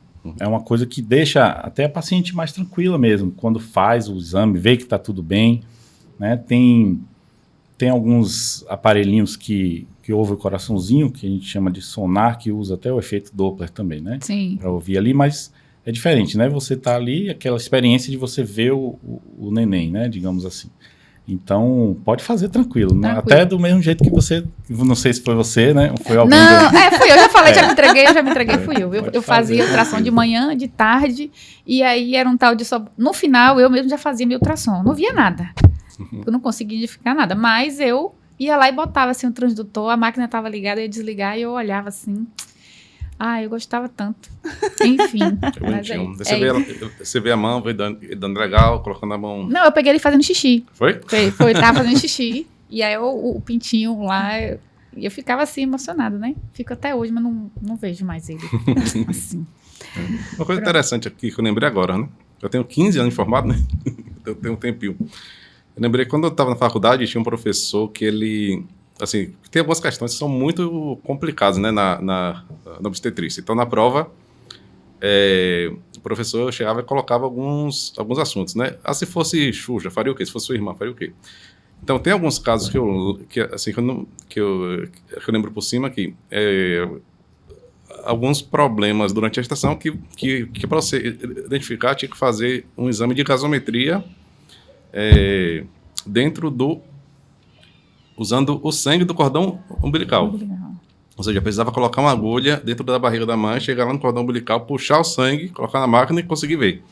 coisa que deixa até a paciente mais tranquila mesmo, quando faz o exame, vê que está tudo bem, né? Tem alguns aparelhinhos que ouve o coraçãozinho, que a gente chama de sonar, que usa até o efeito Doppler também, né? Sim. Para ouvir ali, mas é diferente, né? Você tá ali, aquela experiência de você ver o neném, né? Digamos assim. Então, pode fazer tranquilo. Né? Tranquilo. Até do mesmo jeito que você, não sei se foi você, né? Ou foi alguém Não, fui eu, já falei, já me entreguei, fui eu. Pode Eu fazia fazer, ultrassom de tranquilo. manhã, de tarde, e aí era um tal de só... No final, eu mesmo já fazia meu ultrassom, não via nada. Eu não conseguia identificar nada, mas eu ia lá e botava assim o transdutor, a máquina estava ligada, eu ia desligar e eu olhava assim... Ah, eu gostava tanto. Enfim. Mas Bonitinho. é Você vê a mão, vai dando legal, colocando a mão. Não, eu peguei ele fazendo xixi. Foi? Tava fazendo xixi. E aí o pintinho lá, eu ficava assim, emocionada, né? Fico até hoje, mas não vejo mais ele. Assim. Uma coisa interessante aqui que eu lembrei agora, né? Eu tenho 15 anos de formado, né? Eu tenho um tempinho. Eu lembrei que quando eu estava na faculdade, tinha um professor que ele... Assim, tem algumas questões que são muito complicadas, né, na obstetrícia. Então, na prova, o professor chegava e colocava alguns assuntos, né? Ah, se fosse Xuxa, faria o quê? Se fosse sua irmã, faria o quê? Então, tem alguns casos que eu lembro por cima que alguns problemas durante a gestação que para você identificar, tinha que fazer um exame de gasometria usando o sangue do cordão umbilical. Ou seja, precisava colocar uma agulha dentro da barriga da mãe, chegar lá no cordão umbilical, puxar o sangue, colocar na máquina e conseguir ver.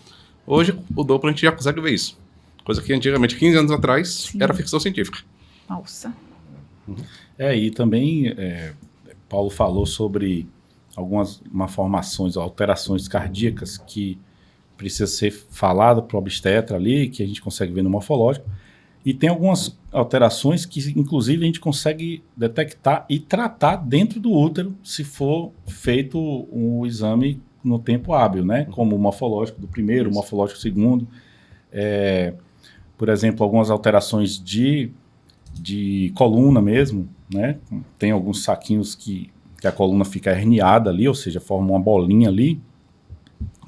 Hoje, o Doppler a gente já consegue ver isso. Coisa que antigamente, 15 anos atrás, Sim. era ficção científica. Nossa. E também Paulo falou sobre algumas malformações, alterações cardíacas que precisa ser falado para o obstetra ali, que a gente consegue ver no morfológico. E tem algumas alterações que, inclusive, a gente consegue detectar e tratar dentro do útero, se for feito um exame no tempo hábil, né? Como o morfológico do primeiro, o morfológico do segundo. Por exemplo, algumas alterações de coluna mesmo, né? Tem alguns saquinhos que a coluna fica herniada ali, ou seja, forma uma bolinha ali,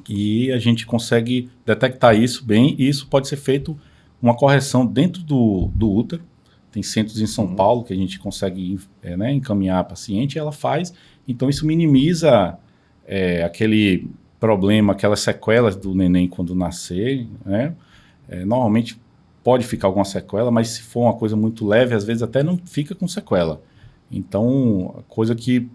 e a gente consegue detectar isso bem, e isso pode ser feito uma correção dentro do útero. Tem centros em São Paulo que a gente consegue encaminhar a paciente, e ela faz. Então, isso minimiza aquele problema, aquelas sequelas do neném quando nascer, né? Normalmente pode ficar alguma sequela, mas se for uma coisa muito leve, às vezes até não fica com sequela. Então, coisa que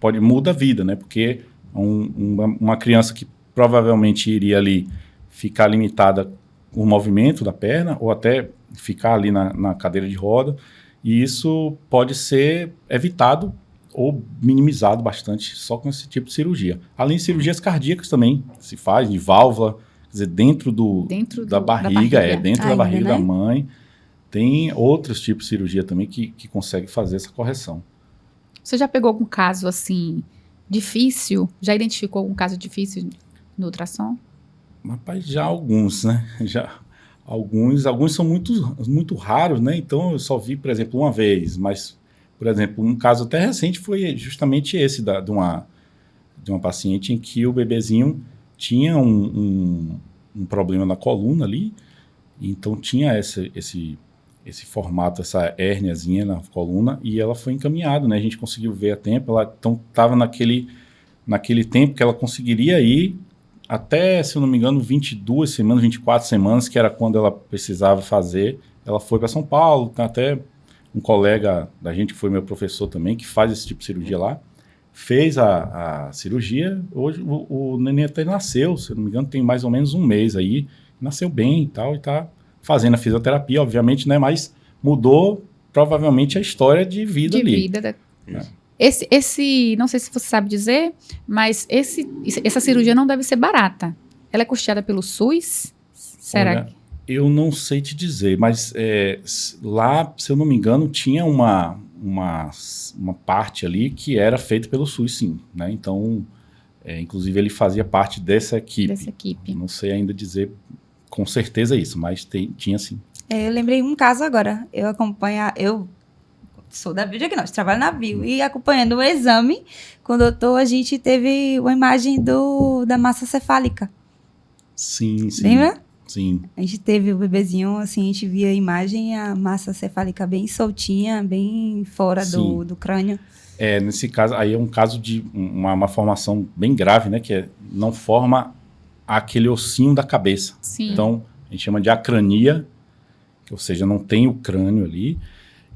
pode mudar a vida, né? Porque uma criança que provavelmente iria ali ficar limitada o movimento da perna, ou até ficar ali na cadeira de roda, e isso pode ser evitado ou minimizado bastante só com esse tipo de cirurgia. Além de cirurgias cardíacas também se faz, de válvula, quer dizer, dentro da barriga, dentro da barriga da mãe. Tem outros tipos de cirurgia também que consegue fazer essa correção. Você já pegou algum caso, assim, difícil? Já identificou algum caso difícil no ultrassom? Rapaz, já alguns, né? Já alguns são muito raros, né? Então, eu só vi, por exemplo, uma vez. Mas, por exemplo, um caso até recente foi justamente esse de uma paciente em que o bebezinho tinha um problema na coluna ali. Então, tinha esse formato, essa hérniazinha na coluna, e ela foi encaminhada, né? A gente conseguiu ver a tempo. Ela então estava naquele tempo que ela conseguiria ir até, se eu não me engano, 22 semanas, 24 semanas, que era quando ela precisava fazer. Ela foi para São Paulo, tem até um colega da gente, que foi meu professor também, que faz esse tipo de cirurgia lá, fez a cirurgia. Hoje o neném até nasceu, se eu não me engano, tem mais ou menos um mês aí, nasceu bem e tal, e tá fazendo a fisioterapia, obviamente, né, mas mudou provavelmente a história de vida ali. De vida. Esse, não sei se você sabe dizer, mas essa cirurgia não deve ser barata. Ela é custeada pelo SUS? Será? Olha, eu não sei te dizer, mas lá, se eu não me engano, tinha uma parte ali que era feita pelo SUS, sim, né? Então, inclusive, ele fazia parte dessa equipe. Não sei ainda dizer com certeza isso, mas tinha sim. Eu lembrei um caso agora. Eu sou da Biodiagnóstica, trabalho na Bio, e acompanhando o exame com o doutor, a gente teve uma imagem da massa cefálica. Sim. Lembra? Sim. A gente teve o bebezinho, assim, a gente via a imagem, a massa cefálica bem soltinha, bem fora do crânio. Nesse caso, aí é um caso de uma formação bem grave, né? Que não forma aquele ossinho da cabeça. Sim. Então, a gente chama de acrania, ou seja, não tem o crânio ali,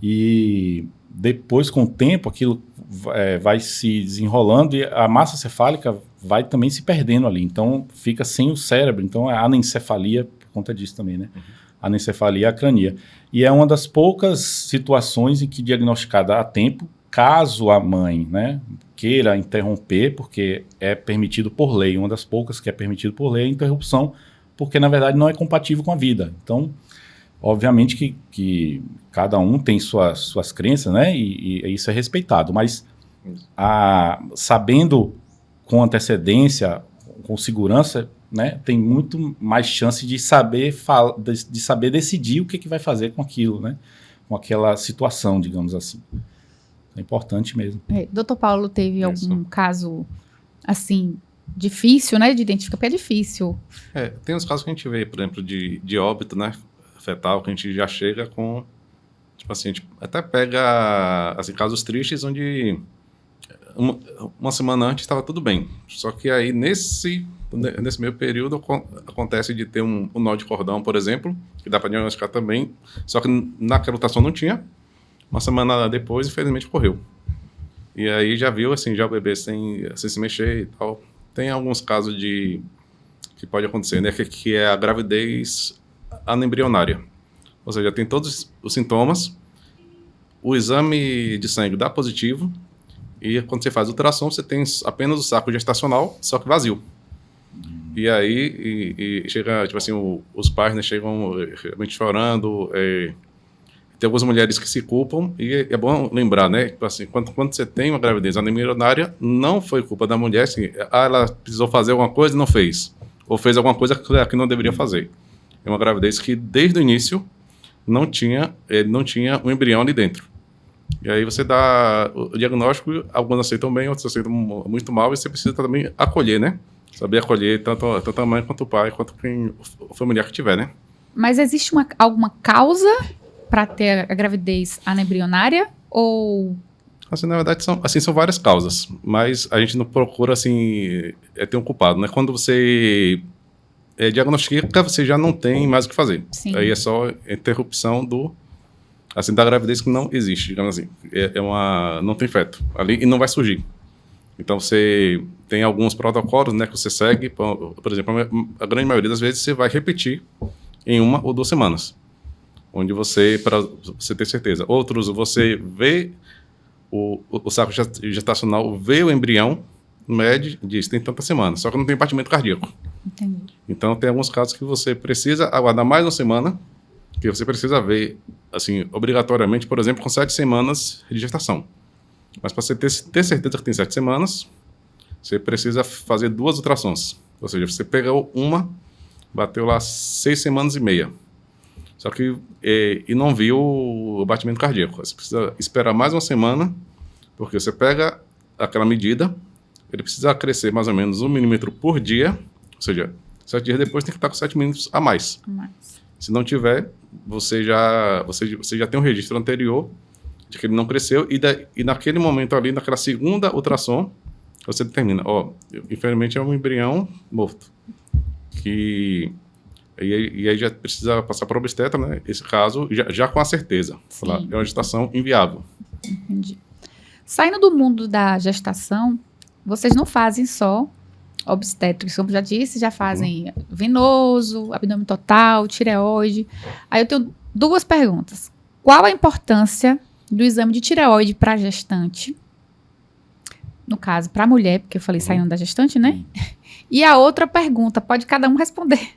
e depois, com o tempo, aquilo vai se desenrolando e a massa cefálica vai também se perdendo ali, então fica sem o cérebro, então é anencefalia por conta disso também, né? Anencefalia crânea. E é uma das poucas situações em que diagnosticada a tempo, caso a mãe, né, queira interromper, porque é permitido por lei, uma das poucas que é permitido por lei, a interrupção, porque na verdade não é compatível com a vida. Então, obviamente que cada um tem suas crenças, né, e isso é respeitado, mas sabendo com antecedência, com segurança, né, tem muito mais chance de saber decidir o que vai fazer com aquilo, né, com aquela situação, digamos assim. É importante mesmo. Dr. Paulo teve algum caso, assim, difícil, né, de identificar, porque é difícil. Tem uns casos que a gente vê, por exemplo, de óbito, né, fetal, que a gente já chega com, tipo assim, a gente até pega, assim, casos tristes onde uma semana antes estava tudo bem, só que aí nesse meio período acontece de ter um nó de cordão, por exemplo, que dá para diagnosticar também, só que naquela ultrassom não tinha. Uma semana depois, infelizmente, ocorreu. E aí já viu, assim, já o bebê sem se mexer e tal. Tem alguns casos que pode acontecer, né? Que é a gravidez anembrionária. Ou seja, tem todos os sintomas, o exame de sangue dá positivo, e quando você faz a ultrassom, você tem apenas o saco gestacional, só que vazio. E aí chega, tipo assim, os pais, né, chegam realmente chorando. Tem algumas mulheres que se culpam, e é bom lembrar, né? Tipo assim, quando você tem uma gravidez anembrionária, não foi culpa da mulher, assim, ela precisou fazer alguma coisa e não fez. Ou fez alguma coisa que não deveria fazer. É uma gravidez que, desde o início, não tinha um embrião ali dentro. E aí você dá o diagnóstico, alguns aceitam bem, outros aceitam muito mal, e você precisa também acolher, né? Saber acolher tanto a mãe quanto o pai, quanto o familiar que tiver, né? Mas existe alguma causa para ter a gravidez anembrionária? Ou... Assim, na verdade, são várias causas, mas a gente não procura, assim, ter um culpado, né? Quando você diagnostica, você já não tem mais o que fazer. Sim. Aí é só interrupção da gravidez que não existe, digamos assim. Não tem feto ali e não vai surgir. Então, você tem alguns protocolos, né, que você segue. Por exemplo, a grande maioria das vezes você vai repetir em 1 ou 2 semanas. Onde para você ter certeza. Outros, você vê o saco gestacional, vê o embrião, mede, diz, tem tantas semanas, só que não tem batimento cardíaco. Entendi. Então, tem alguns casos que você precisa aguardar mais 1 semana, que você precisa ver, assim, obrigatoriamente, por exemplo, com 7 semanas de gestação. Mas para você ter certeza que tem 7 semanas, você precisa fazer 2 ultrassons. Ou seja, você pegou uma, bateu lá 6 semanas e meia. Só que e não viu o batimento cardíaco. Você precisa esperar mais 1 semana, porque você pega aquela medida, ele precisa crescer mais ou menos 1 milímetro por dia, ou seja, 7 dias depois tem que estar com 7 milímetros a mais. Se não tiver, você já tem um registro anterior de que ele não cresceu, e naquele momento ali, naquela segunda ultrassom, você determina, infelizmente é um embrião morto. E aí já precisa passar para o obstetra, né? Esse caso, já com a certeza. Falar, é uma gestação inviável. Entendi. Saindo do mundo da gestação, vocês não fazem só obstétricos, como já disse, já fazem venoso, abdômen total, tireoide. Aí eu tenho 2 perguntas. Qual a importância do exame de tireoide para gestante? No caso, para a mulher, porque eu falei saindo da gestante, né? E a outra pergunta, pode cada um responder.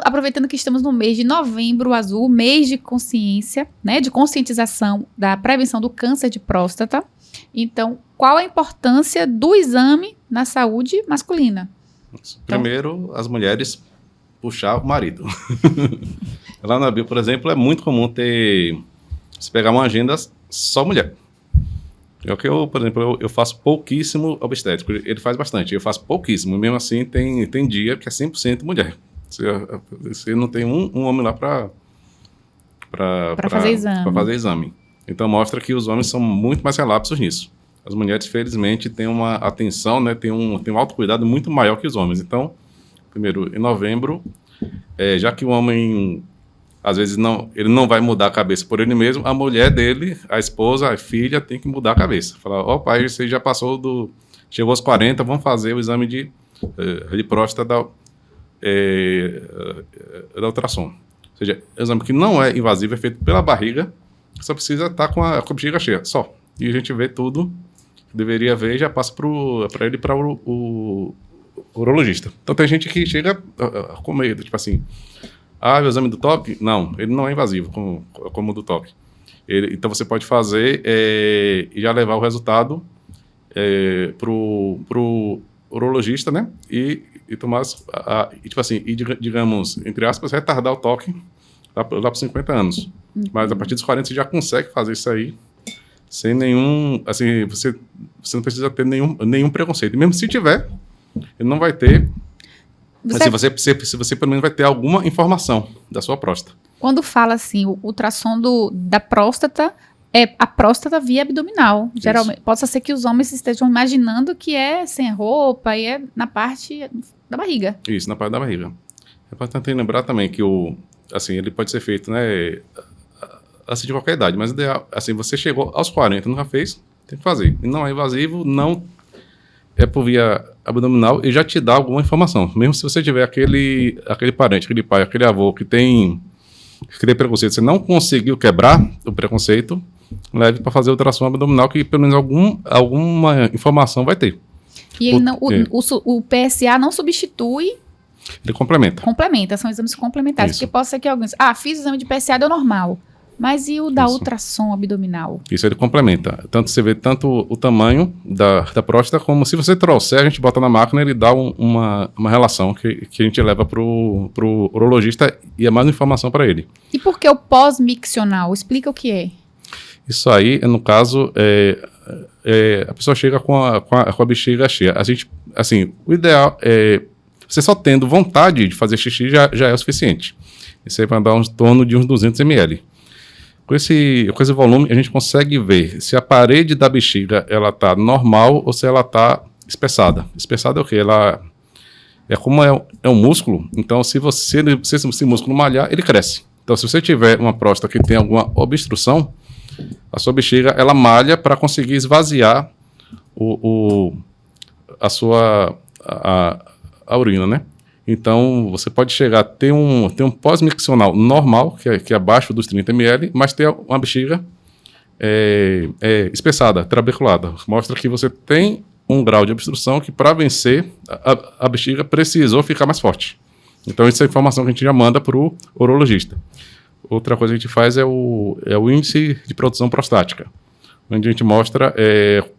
Aproveitando que estamos no mês de Novembro Azul, mês de consciência, né? De conscientização da prevenção do câncer de próstata. Então, qual a importância do exame na saúde masculina? Primeiro, as mulheres puxar o marido. Lá na Bio, por exemplo, é muito comum você pegar uma agenda só mulher. Por exemplo, eu faço pouquíssimo obstétrico, ele faz bastante, eu faço pouquíssimo, mesmo assim tem dia que é 100% mulher. Você não tem um homem lá para fazer exame. Então mostra que os homens são muito mais relapsos nisso. As mulheres, felizmente, têm uma atenção, né, têm um autocuidado muito maior que os homens. Então, primeiro, em novembro, já que o homem Às vezes ele não vai mudar a cabeça por ele mesmo, a mulher dele, a esposa, a filha, tem que mudar a cabeça. Falar, ó pai, você já chegou aos 40, vamos fazer o exame de próstata da ultrassom. Ou seja, é um exame que não é invasivo, é feito pela barriga, só precisa estar com a bexiga cheia, só. E a gente vê tudo que deveria ver e já passa para ele para o urologista. Então tem gente que chega com medo, tipo assim, o exame do toque? Não, ele não é invasivo como o do toque. Então você pode fazer e já levar o resultado pro urologista, né? E tomar, tipo assim, digamos, entre aspas, retardar o toque lá para 50 anos. Mas a partir dos 40 você já consegue fazer isso aí sem nenhum, assim, você não precisa ter nenhum preconceito. E mesmo se tiver, ele não vai ter. Se você pelo menos vai ter alguma informação da sua próstata. Quando fala assim, o ultrassom da próstata é a próstata via abdominal. Isso. Geralmente, pode ser que os homens estejam imaginando que é sem roupa e é na parte da barriga. Isso, na parte da barriga. É importante lembrar também que assim, ele pode ser feito, né, assim, de qualquer idade, mas ideal, assim, você chegou aos 40, nunca fez, tem que fazer. E não é invasivo, não é por via abdominal e já te dá alguma informação. Mesmo se você tiver aquele parente, aquele pai, aquele avô que tem preconceito, você não conseguiu quebrar o preconceito, leve para fazer ultrassom abdominal, que pelo menos alguma informação vai ter. E o PSA não substitui. Ele complementa. Complementa, são exames complementares. Isso. Porque pode ser que alguns. Fiz o exame de PSA, deu normal. Mas e o da ultrassom abdominal? Isso ele complementa. Tanto você vê tanto o tamanho da próstata, como se você trouxer, a gente bota na máquina, ele dá uma relação que a gente leva pro urologista e é mais informação para ele. E por que o pós-miccional? Explica o que é. Isso aí, no caso, a pessoa chega com a bexiga cheia. A gente, assim, o ideal é você só tendo vontade de fazer xixi já é o suficiente. Isso aí vai dar em torno de uns 200 ml. Com esse volume, a gente consegue ver se a parede da bexiga ela está normal ou se ela está espessada. Espessada é o quê? Ela é como é um músculo, então se esse músculo malhar, ele cresce. Então, se você tiver uma próstata que tem alguma obstrução, a sua bexiga ela malha para conseguir esvaziar a urina, né? Então, você pode chegar a ter um pós-miccional normal, que é abaixo dos 30 ml, mas ter uma bexiga espessada, trabeculada. Mostra que você tem um grau de obstrução que, para vencer, a bexiga precisou ficar mais forte. Então, essa é a informação que a gente já manda para o urologista. Outra coisa que a gente faz é o índice de produção prostática, onde a gente mostra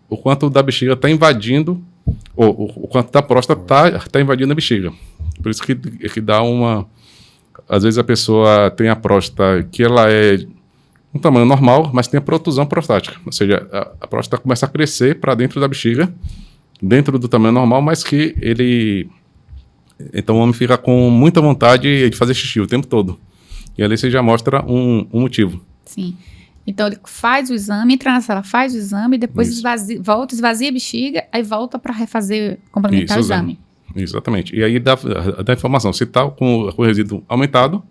o quanto da bexiga está invadindo, ou o quanto da próstata está invadindo a bexiga. Por isso que dá uma... Às vezes a pessoa tem a próstata que ela é um tamanho normal, mas tem a protusão prostática. Ou seja, a próstata começa a crescer para dentro da bexiga, dentro do tamanho normal, mas que ele... Então o homem fica com muita vontade de fazer xixi o tempo todo. E ali você já mostra um motivo. Sim. Então ele faz o exame, entra na sala, faz o exame, depois esvazia a bexiga, aí volta para refazer, complementar o exame. Exatamente. E aí dá informação se está com o resíduo aumentado,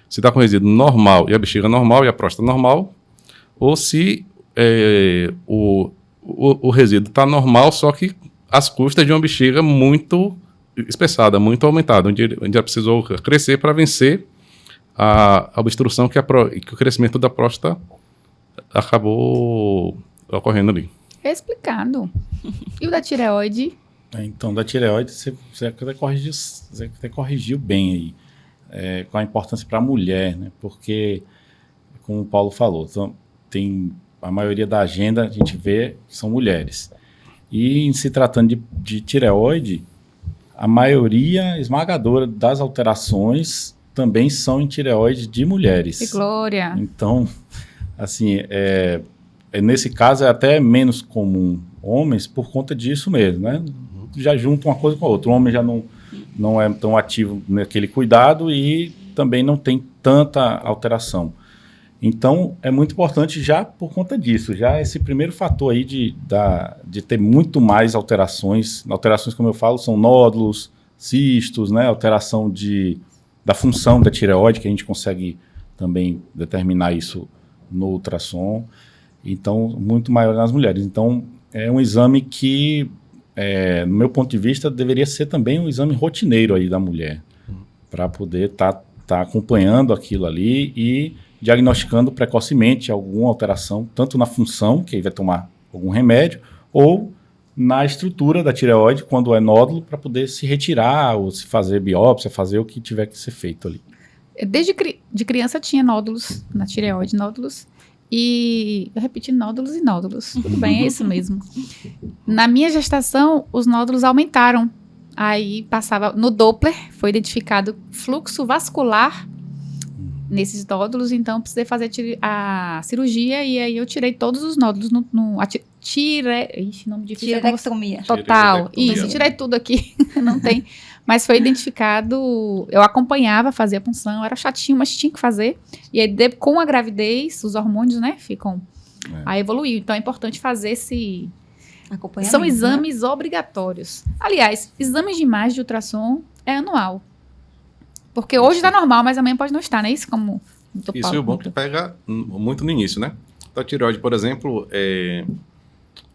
se está com o resíduo normal e a bexiga normal e a próstata normal, ou se o resíduo está normal, só que às custas de uma bexiga muito espessada, muito aumentada, onde ela precisou crescer para vencer a obstrução que o crescimento da próstata acabou ocorrendo ali. É explicado. E o da tireoide? Então, da tireoide, você até corrigiu bem aí, com a importância para a mulher, né? Porque, como o Paulo falou, então, tem a maioria da agenda, a gente vê que são mulheres. E em se tratando de tireoide, a maioria esmagadora das alterações também são em tireoide de mulheres. Que glória! Então, assim, nesse caso é até menos comum homens por conta disso mesmo, né? Já juntam uma coisa com a outra. O homem já não é tão ativo naquele cuidado e também não tem tanta alteração. Então, é muito importante já por conta disso, já esse primeiro fator aí de ter muito mais alterações. Alterações, como eu falo, são nódulos, cistos, né? Alteração da função da tireoide, que a gente consegue também determinar isso no ultrassom, então muito maior nas mulheres. Então é um exame que, no meu ponto de vista, deveria ser também um exame rotineiro aí da mulher, para poder tá acompanhando aquilo ali e diagnosticando precocemente alguma alteração, tanto na função, que aí vai tomar algum remédio, ou na estrutura da tireoide, quando é nódulo, para poder se retirar, ou se fazer biópsia, fazer o que tiver que ser feito ali. Desde de criança tinha nódulos na tireoide, nódulos, e eu repeti nódulos e nódulos. Tudo bem, é isso mesmo. Na minha gestação, os nódulos aumentaram. Aí passava, no Doppler, foi identificado fluxo vascular nesses nódulos, então precisei fazer a cirurgia e aí eu tirei todos os nódulos nome difícil. Tireoidectomia. Total, Tireoidectomia. isso, tirei tudo aqui, não tem. Mas foi identificado, eu acompanhava, fazia a punção, era chatinho, mas tinha que fazer. E aí, com a gravidez, os hormônios, né, ficam... Aí evoluiu, então é importante fazer esse... São exames obrigatórios. Aliás, exames de imagem de ultrassom é anual. Porque hoje está normal, mas amanhã pode não estar, não é isso? Como Isso é o bom que pega muito no início, né? Então, a tireoide, por exemplo,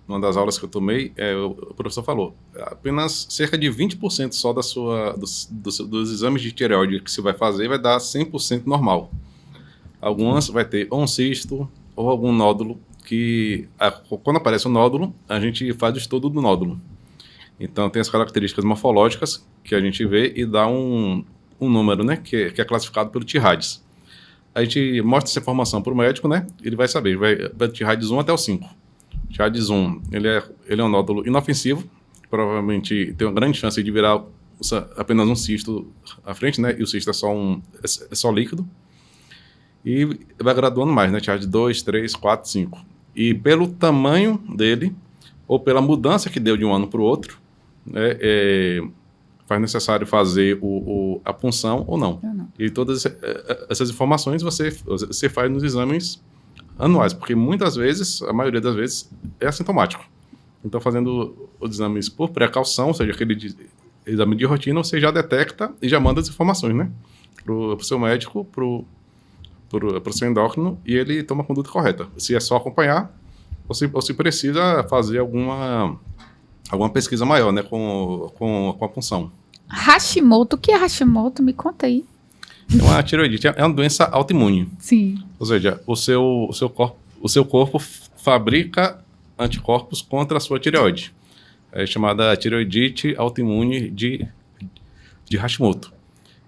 numa das aulas que eu tomei, o professor falou, apenas cerca de 20% só dos exames de tireoide que você vai fazer vai dar 100% normal. Algumas vai ter ou um cisto ou algum nódulo que, quando aparece o nódulo, a gente faz o estudo do nódulo. Então, tem as características morfológicas que a gente vê e dá um número, né, que é classificado pelo T-RADS. A gente mostra essa informação para o médico, né, ele vai saber, vai T-RADS 1 até o 5. T-RADS 1, ele é um nódulo inofensivo, provavelmente tem uma grande chance de virar apenas um cisto à frente, né, e o cisto é só líquido. E vai graduando mais, né, T-RADS 2, 3, 4, 5. E pelo tamanho dele, ou pela mudança que deu de um ano para o outro, né, faz necessário fazer a punção ou não. E todas essas informações você faz nos exames anuais, porque muitas vezes, a maioria das vezes, é assintomático. Então, fazendo os exames por precaução, ou seja, aquele exame de rotina, você já detecta e já manda as informações, né? Para o seu médico, para o seu endócrino, e ele toma a conduta correta. Se é só acompanhar, ou se precisa fazer alguma pesquisa maior, né, com a punção. Hashimoto, o que é Hashimoto? Me conta aí. Então, a tireoidite é uma doença autoimune. Sim. Ou seja, o seu corpo fabrica anticorpos contra a sua tireoide. É chamada tireoidite autoimune de Hashimoto.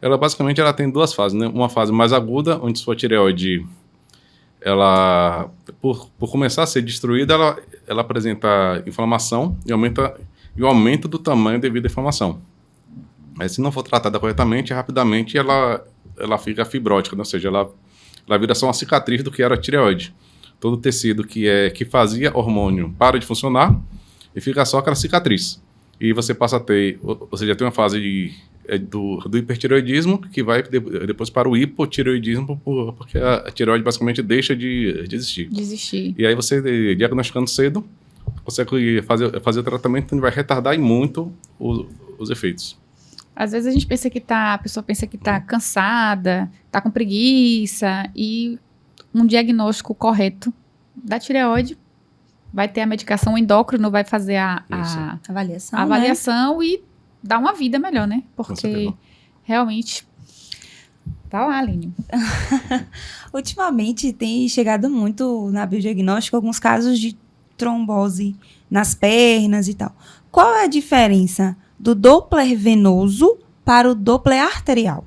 Ela basicamente tem duas fases, né? Uma fase mais aguda, onde sua tireoide, por começar a ser destruída, ela apresenta inflamação e o aumento do tamanho devido à inflamação. Mas se não for tratada corretamente, rapidamente ela fica fibrótica, né? Ou seja, ela vira só uma cicatriz do que era a tireoide. Todo o tecido que fazia hormônio para de funcionar e fica só aquela cicatriz. E você passa a ter, ou seja, tem uma fase do hipertireoidismo que vai depois para o hipotireoidismo, porque a tireoide basicamente deixa de existir. E aí você, diagnosticando cedo, consegue fazer o tratamento que vai retardar muito os efeitos. Às vezes a pessoa pensa que está cansada, está com preguiça, e um diagnóstico correto da tireoide vai ter a medicação, o endócrino vai fazer a avaliação, né? E dar uma vida melhor, né? Porque realmente tá lá, Aline. Ultimamente tem chegado muito na biodiagnóstica alguns casos de trombose nas pernas e tal. Qual é a diferença do Doppler venoso para o Doppler arterial?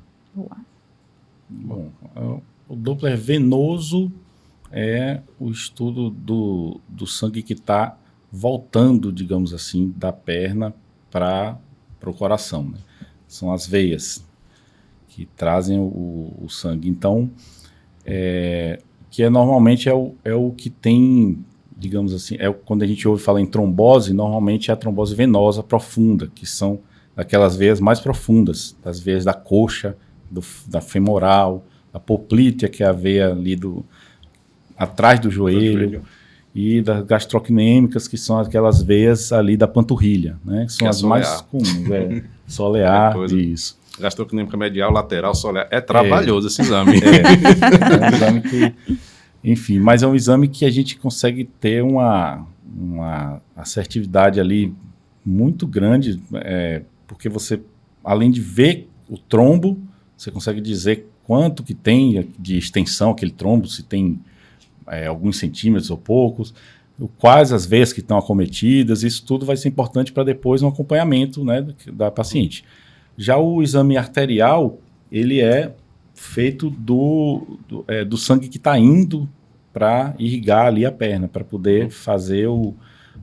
Bom, o Doppler venoso é o estudo do sangue que está voltando, digamos assim, da perna para o coração, né? São as veias que trazem o sangue. Então, que normalmente é o que tem, digamos assim, quando a gente ouve falar em trombose, normalmente é a trombose venosa profunda, que são aquelas veias mais profundas, das veias da coxa, da femoral, da poplítea, que é a veia ali atrás do joelho, e das gastrocnêmicas, que são aquelas veias ali da panturrilha, né? Que são as mais comuns, solear, isso. gastroclínica medial, lateral, solear. É trabalhoso esse exame. É um exame que, enfim, mas é um exame que a gente consegue ter uma assertividade ali muito grande, porque você, além de ver o trombo, você consegue dizer quanto que tem de extensão aquele trombo, se tem alguns centímetros ou poucos, quais as veias que estão acometidas, isso tudo vai ser importante para depois no acompanhamento, né, da paciente. Já o exame arterial, ele é feito do sangue que está indo para irrigar ali a perna, para poder fazer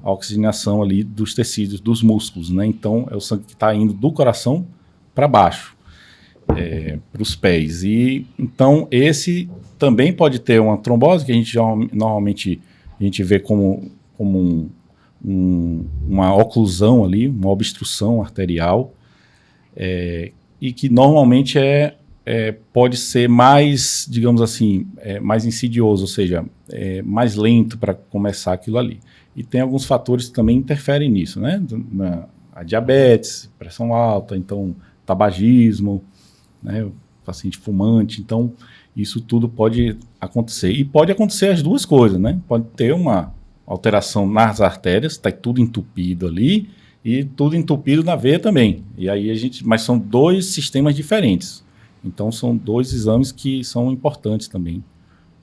a oxigenação ali dos tecidos, dos músculos, né? Então, é o sangue que está indo do coração para baixo, para os pés. E, então, esse também pode ter uma trombose, que a gente normalmente a gente vê como uma oclusão ali, uma obstrução arterial, e que normalmente pode ser mais, digamos assim, mais insidioso, ou seja, mais lento para começar aquilo ali. E tem alguns fatores que também interferem nisso, né? A diabetes, pressão alta, então tabagismo, né? O paciente fumante, então isso tudo pode acontecer. E pode acontecer as duas coisas, né? Pode ter uma alteração nas artérias, está tudo entupido ali, e tudo entupido na veia também. E aí mas são dois sistemas diferentes. Então são dois exames que são importantes também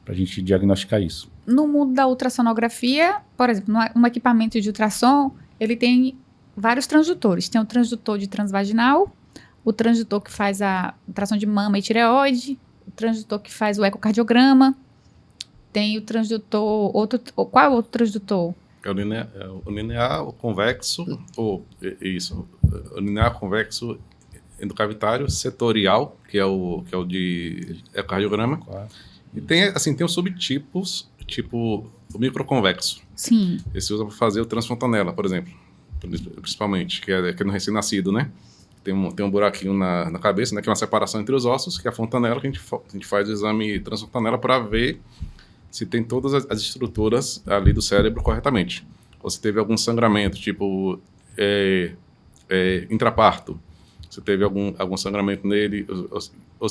para a gente diagnosticar isso. No mundo da ultrassonografia, por exemplo, um equipamento de ultrassom, ele tem vários transdutores. Tem o transdutor de transvaginal, o transdutor que faz a ultrassom de mama e tireoide, o transdutor que faz o ecocardiograma, tem o transdutor... Qual é o outro transdutor? É o linear, o convexo, o linear, convexo, endocavitário, setorial, que é o de ecocardiograma. Claro. E tem os subtipos, tipo o microconvexo. Sim. Esse usa para fazer o transfontanela, por exemplo, principalmente, que é no recém-nascido, né? Tem um buraquinho na cabeça, né? Que é uma separação entre os ossos, que é a fontanela, que a gente faz o exame transfontanela para ver se tem todas as estruturas ali do cérebro corretamente. Ou se teve algum sangramento, tipo intraparto, se teve algum sangramento nele, ou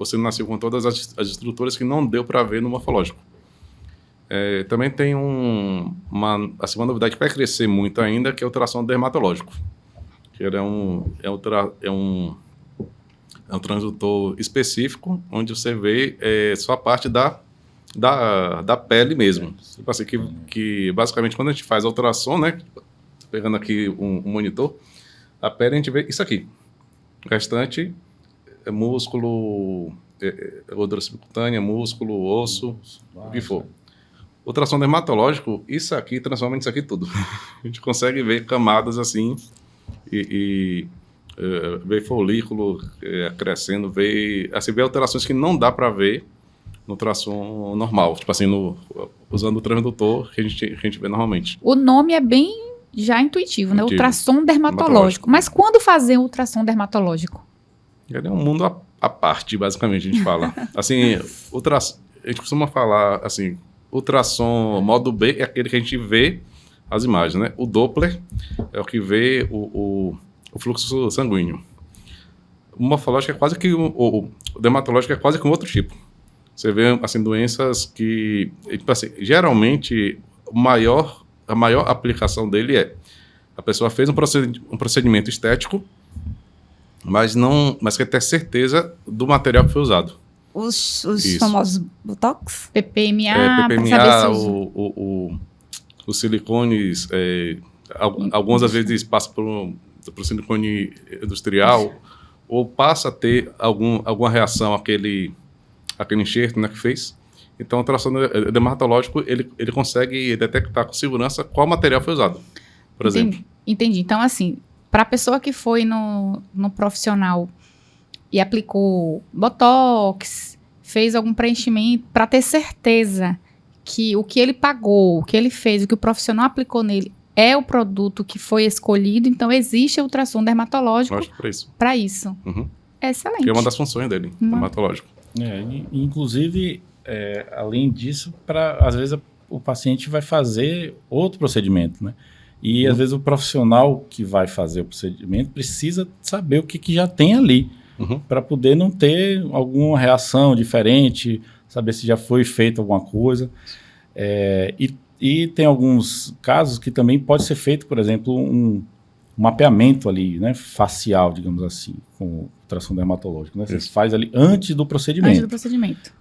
se nasceu com todas as estruturas que não deu para ver no morfológico. Também tem a segunda novidade que vai crescer muito ainda, que é o ultrassom dermatológico. Que ele é um transdutor específico, onde você vê só a parte da pele mesmo. Tipo assim, que basicamente quando a gente faz a ultrassom, né, pegando aqui um monitor, a pele a gente vê isso aqui. O restante é músculo, gordura subcutânea, músculo, osso, o que for. O ultrassom dermatológico, isso aqui transforma isso aqui tudo. A gente consegue ver camadas assim e ver folículo crescendo, ver alterações que não dá para ver no ultrassom normal, tipo assim, usando o transdutor que a gente vê normalmente. O nome é bem já intuitivo, né? Ultrassom dermatológico. Mas quando fazer um ultrassom dermatológico? Ele é um mundo à parte, basicamente, a gente fala. Assim, a gente costuma falar, assim, ultrassom modo B é aquele que a gente vê as imagens, né? O Doppler é o que vê o fluxo sanguíneo. O morfológico é quase que o dermatológico é quase que um outro tipo. Você vê, assim, doenças que, tipo assim, geralmente, a maior aplicação dele a pessoa fez um procedimento estético, mas quer ter certeza do material que foi usado. Os famosos Botox? PPMA, PPMA, os silicones, alguns às vezes passam por silicone industrial, ou passa a ter alguma reação àquele enxerto, né, que fez. Então, o ultrassom dermatológico, ele consegue detectar com segurança qual material foi usado, por exemplo. Entendi. Então, assim, para a pessoa que foi no profissional e aplicou Botox, fez algum preenchimento, para ter certeza que o que ele pagou, o que ele fez, o que o profissional aplicou nele é o produto que foi escolhido, então existe o ultrassom dermatológico para isso. Uhum. Excelente. Que é uma das funções dele, dermatológico. Inclusive, além disso, às vezes o paciente vai fazer outro procedimento, né? E às vezes o profissional que vai fazer o procedimento precisa saber o que já tem ali. para poder não ter alguma reação diferente, saber se já foi feito alguma coisa. E tem alguns casos que também pode ser feito, por exemplo, um mapeamento ali, né, facial, digamos assim, com ultrassom dermatológico, né? Você faz ali antes do procedimento. Antes do procedimento.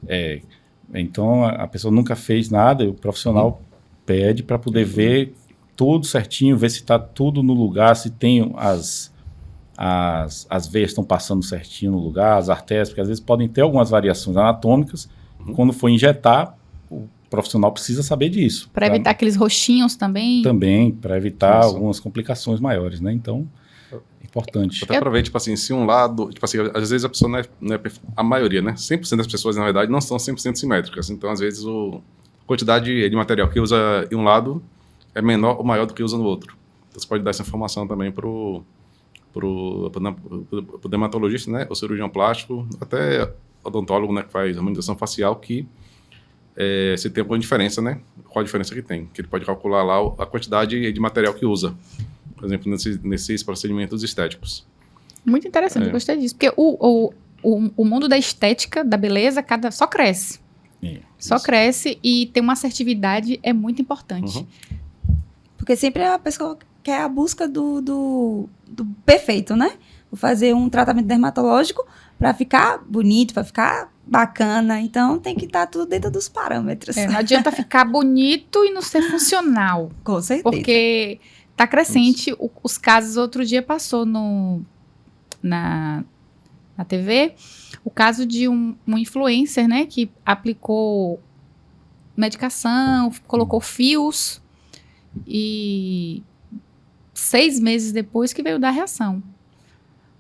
Então, a pessoa nunca fez nada, e o profissional pede para poder ver tudo certinho, ver se está tudo no lugar, se tem as veias estão passando certinho no lugar, as artérias, porque às vezes podem ter algumas variações anatômicas. Quando for injetar, o profissional precisa saber disso. Para evitar aqueles roxinhos também? Também, para evitar algumas complicações maiores, né? Então, é importante. Até para ver, tipo assim, se um lado... Tipo assim, às vezes a pessoa não é a maioria, né? 100% das pessoas, na verdade, não são 100% simétricas. Então, às vezes, a quantidade de material que usa em um lado é menor ou maior do que usa no outro. Então, você pode dar essa informação também pro dermatologista, né? O cirurgião plástico, até odontólogo, né? Que faz harmonização facial, que se tem alguma diferença, né? Qual a diferença que tem? Que ele pode calcular lá a quantidade de material que usa, por exemplo, nesses procedimentos estéticos. Muito interessante, eu gostei disso. Porque o mundo da estética, da beleza, só cresce. Só cresce e ter uma assertividade é muito importante. Porque sempre a pessoa quer a busca do perfeito, né? Vou fazer um tratamento dermatológico para ficar bonito, para ficar bacana. Então, tem que estar tudo dentro dos parâmetros. Não adianta ficar bonito e não ser funcional. Com certeza. Porque tá crescente. Os casos, outro dia passou na TV, o caso de um influencer, né, que aplicou medicação, colocou fios e 6 meses depois que veio dar reação.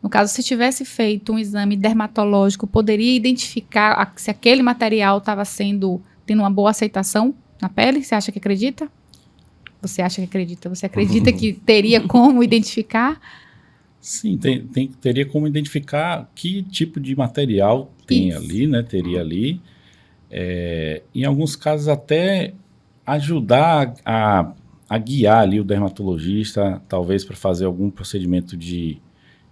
No caso, se tivesse feito um exame dermatológico, poderia identificar se aquele material estava tendo uma boa aceitação na pele? Você acha que acredita? Você acha que acredita? Você acredita que teria como identificar? Sim, teria como identificar que tipo de material tem ali, né? Teria ali. Em alguns casos, até ajudar a guiar ali o dermatologista, talvez para fazer algum procedimento de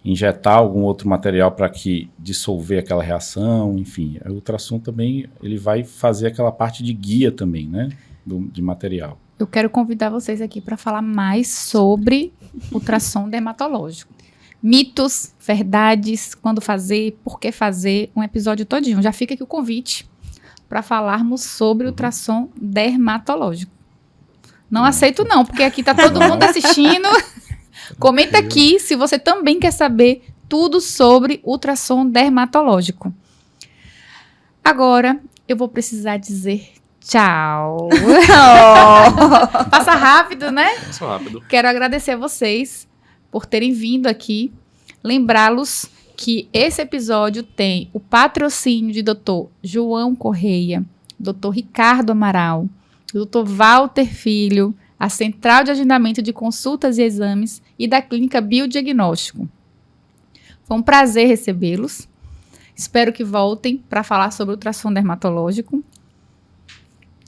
injetar algum outro material para que dissolver aquela reação, enfim. O ultrassom também, ele vai fazer aquela parte de guia também, né? De material. Eu quero convidar vocês aqui para falar mais sobre ultrassom dermatológico. Mitos, verdades, quando fazer, por que fazer, um episódio todinho. Já fica aqui o convite para falarmos sobre ultrassom dermatológico. Não aceito não, porque aqui tá todo mundo assistindo. Comenta aqui se você também quer saber tudo sobre ultrassom dermatológico. Agora, eu vou precisar dizer tchau. Passa rápido, né? Passa rápido. Quero agradecer a vocês por terem vindo aqui. Lembrá-los que esse episódio tem o patrocínio de Dr. João Correia, Dr. Ricardo Amaral, Dr. Walter Filho, a Central de Agendamento de Consultas e Exames e da Clínica Biodiagnóstico. Foi um prazer recebê-los. Espero que voltem para falar sobre ultrassom dermatológico.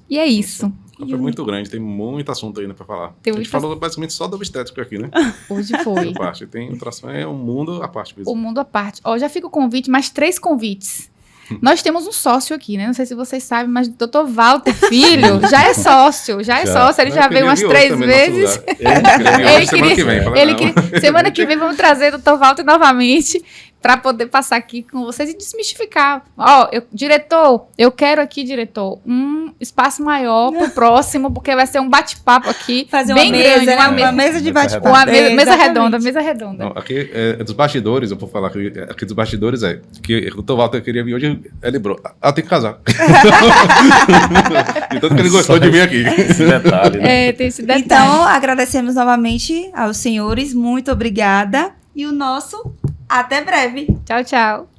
E é isso. Foi muito grande, tem muito assunto ainda para falar. A gente falou basicamente só do obstétrico aqui, né? Hoje foi. Tem ultrassom, é um mundo à parte mesmo. O mundo à parte. Já fica o convite, mais 3 convites. Nós temos um sócio aqui, né? Não sei se vocês sabem, mas o Dr. Walter Filho já é sócio. Ele já veio umas 3 vezes. Semana que vem vamos trazer o Dr. Walter novamente para poder passar aqui com vocês e desmistificar. Diretor, eu quero aqui, diretor, um espaço maior pro próximo, porque vai ser um bate-papo aqui. Fazer bem uma grande, mesa, uma mesa de bate-papo. Uma mesa redonda. Não, aqui dos bastidores, eu vou falar aqui dos bastidores que o Dr. Walter queria vir hoje, ele lembrou. Tem que casar. E tanto que ele gostou de vir aqui. Esse detalhe, né? Tem esse detalhe. Então, agradecemos novamente aos senhores. Muito obrigada. E o nosso, até breve. Tchau, tchau.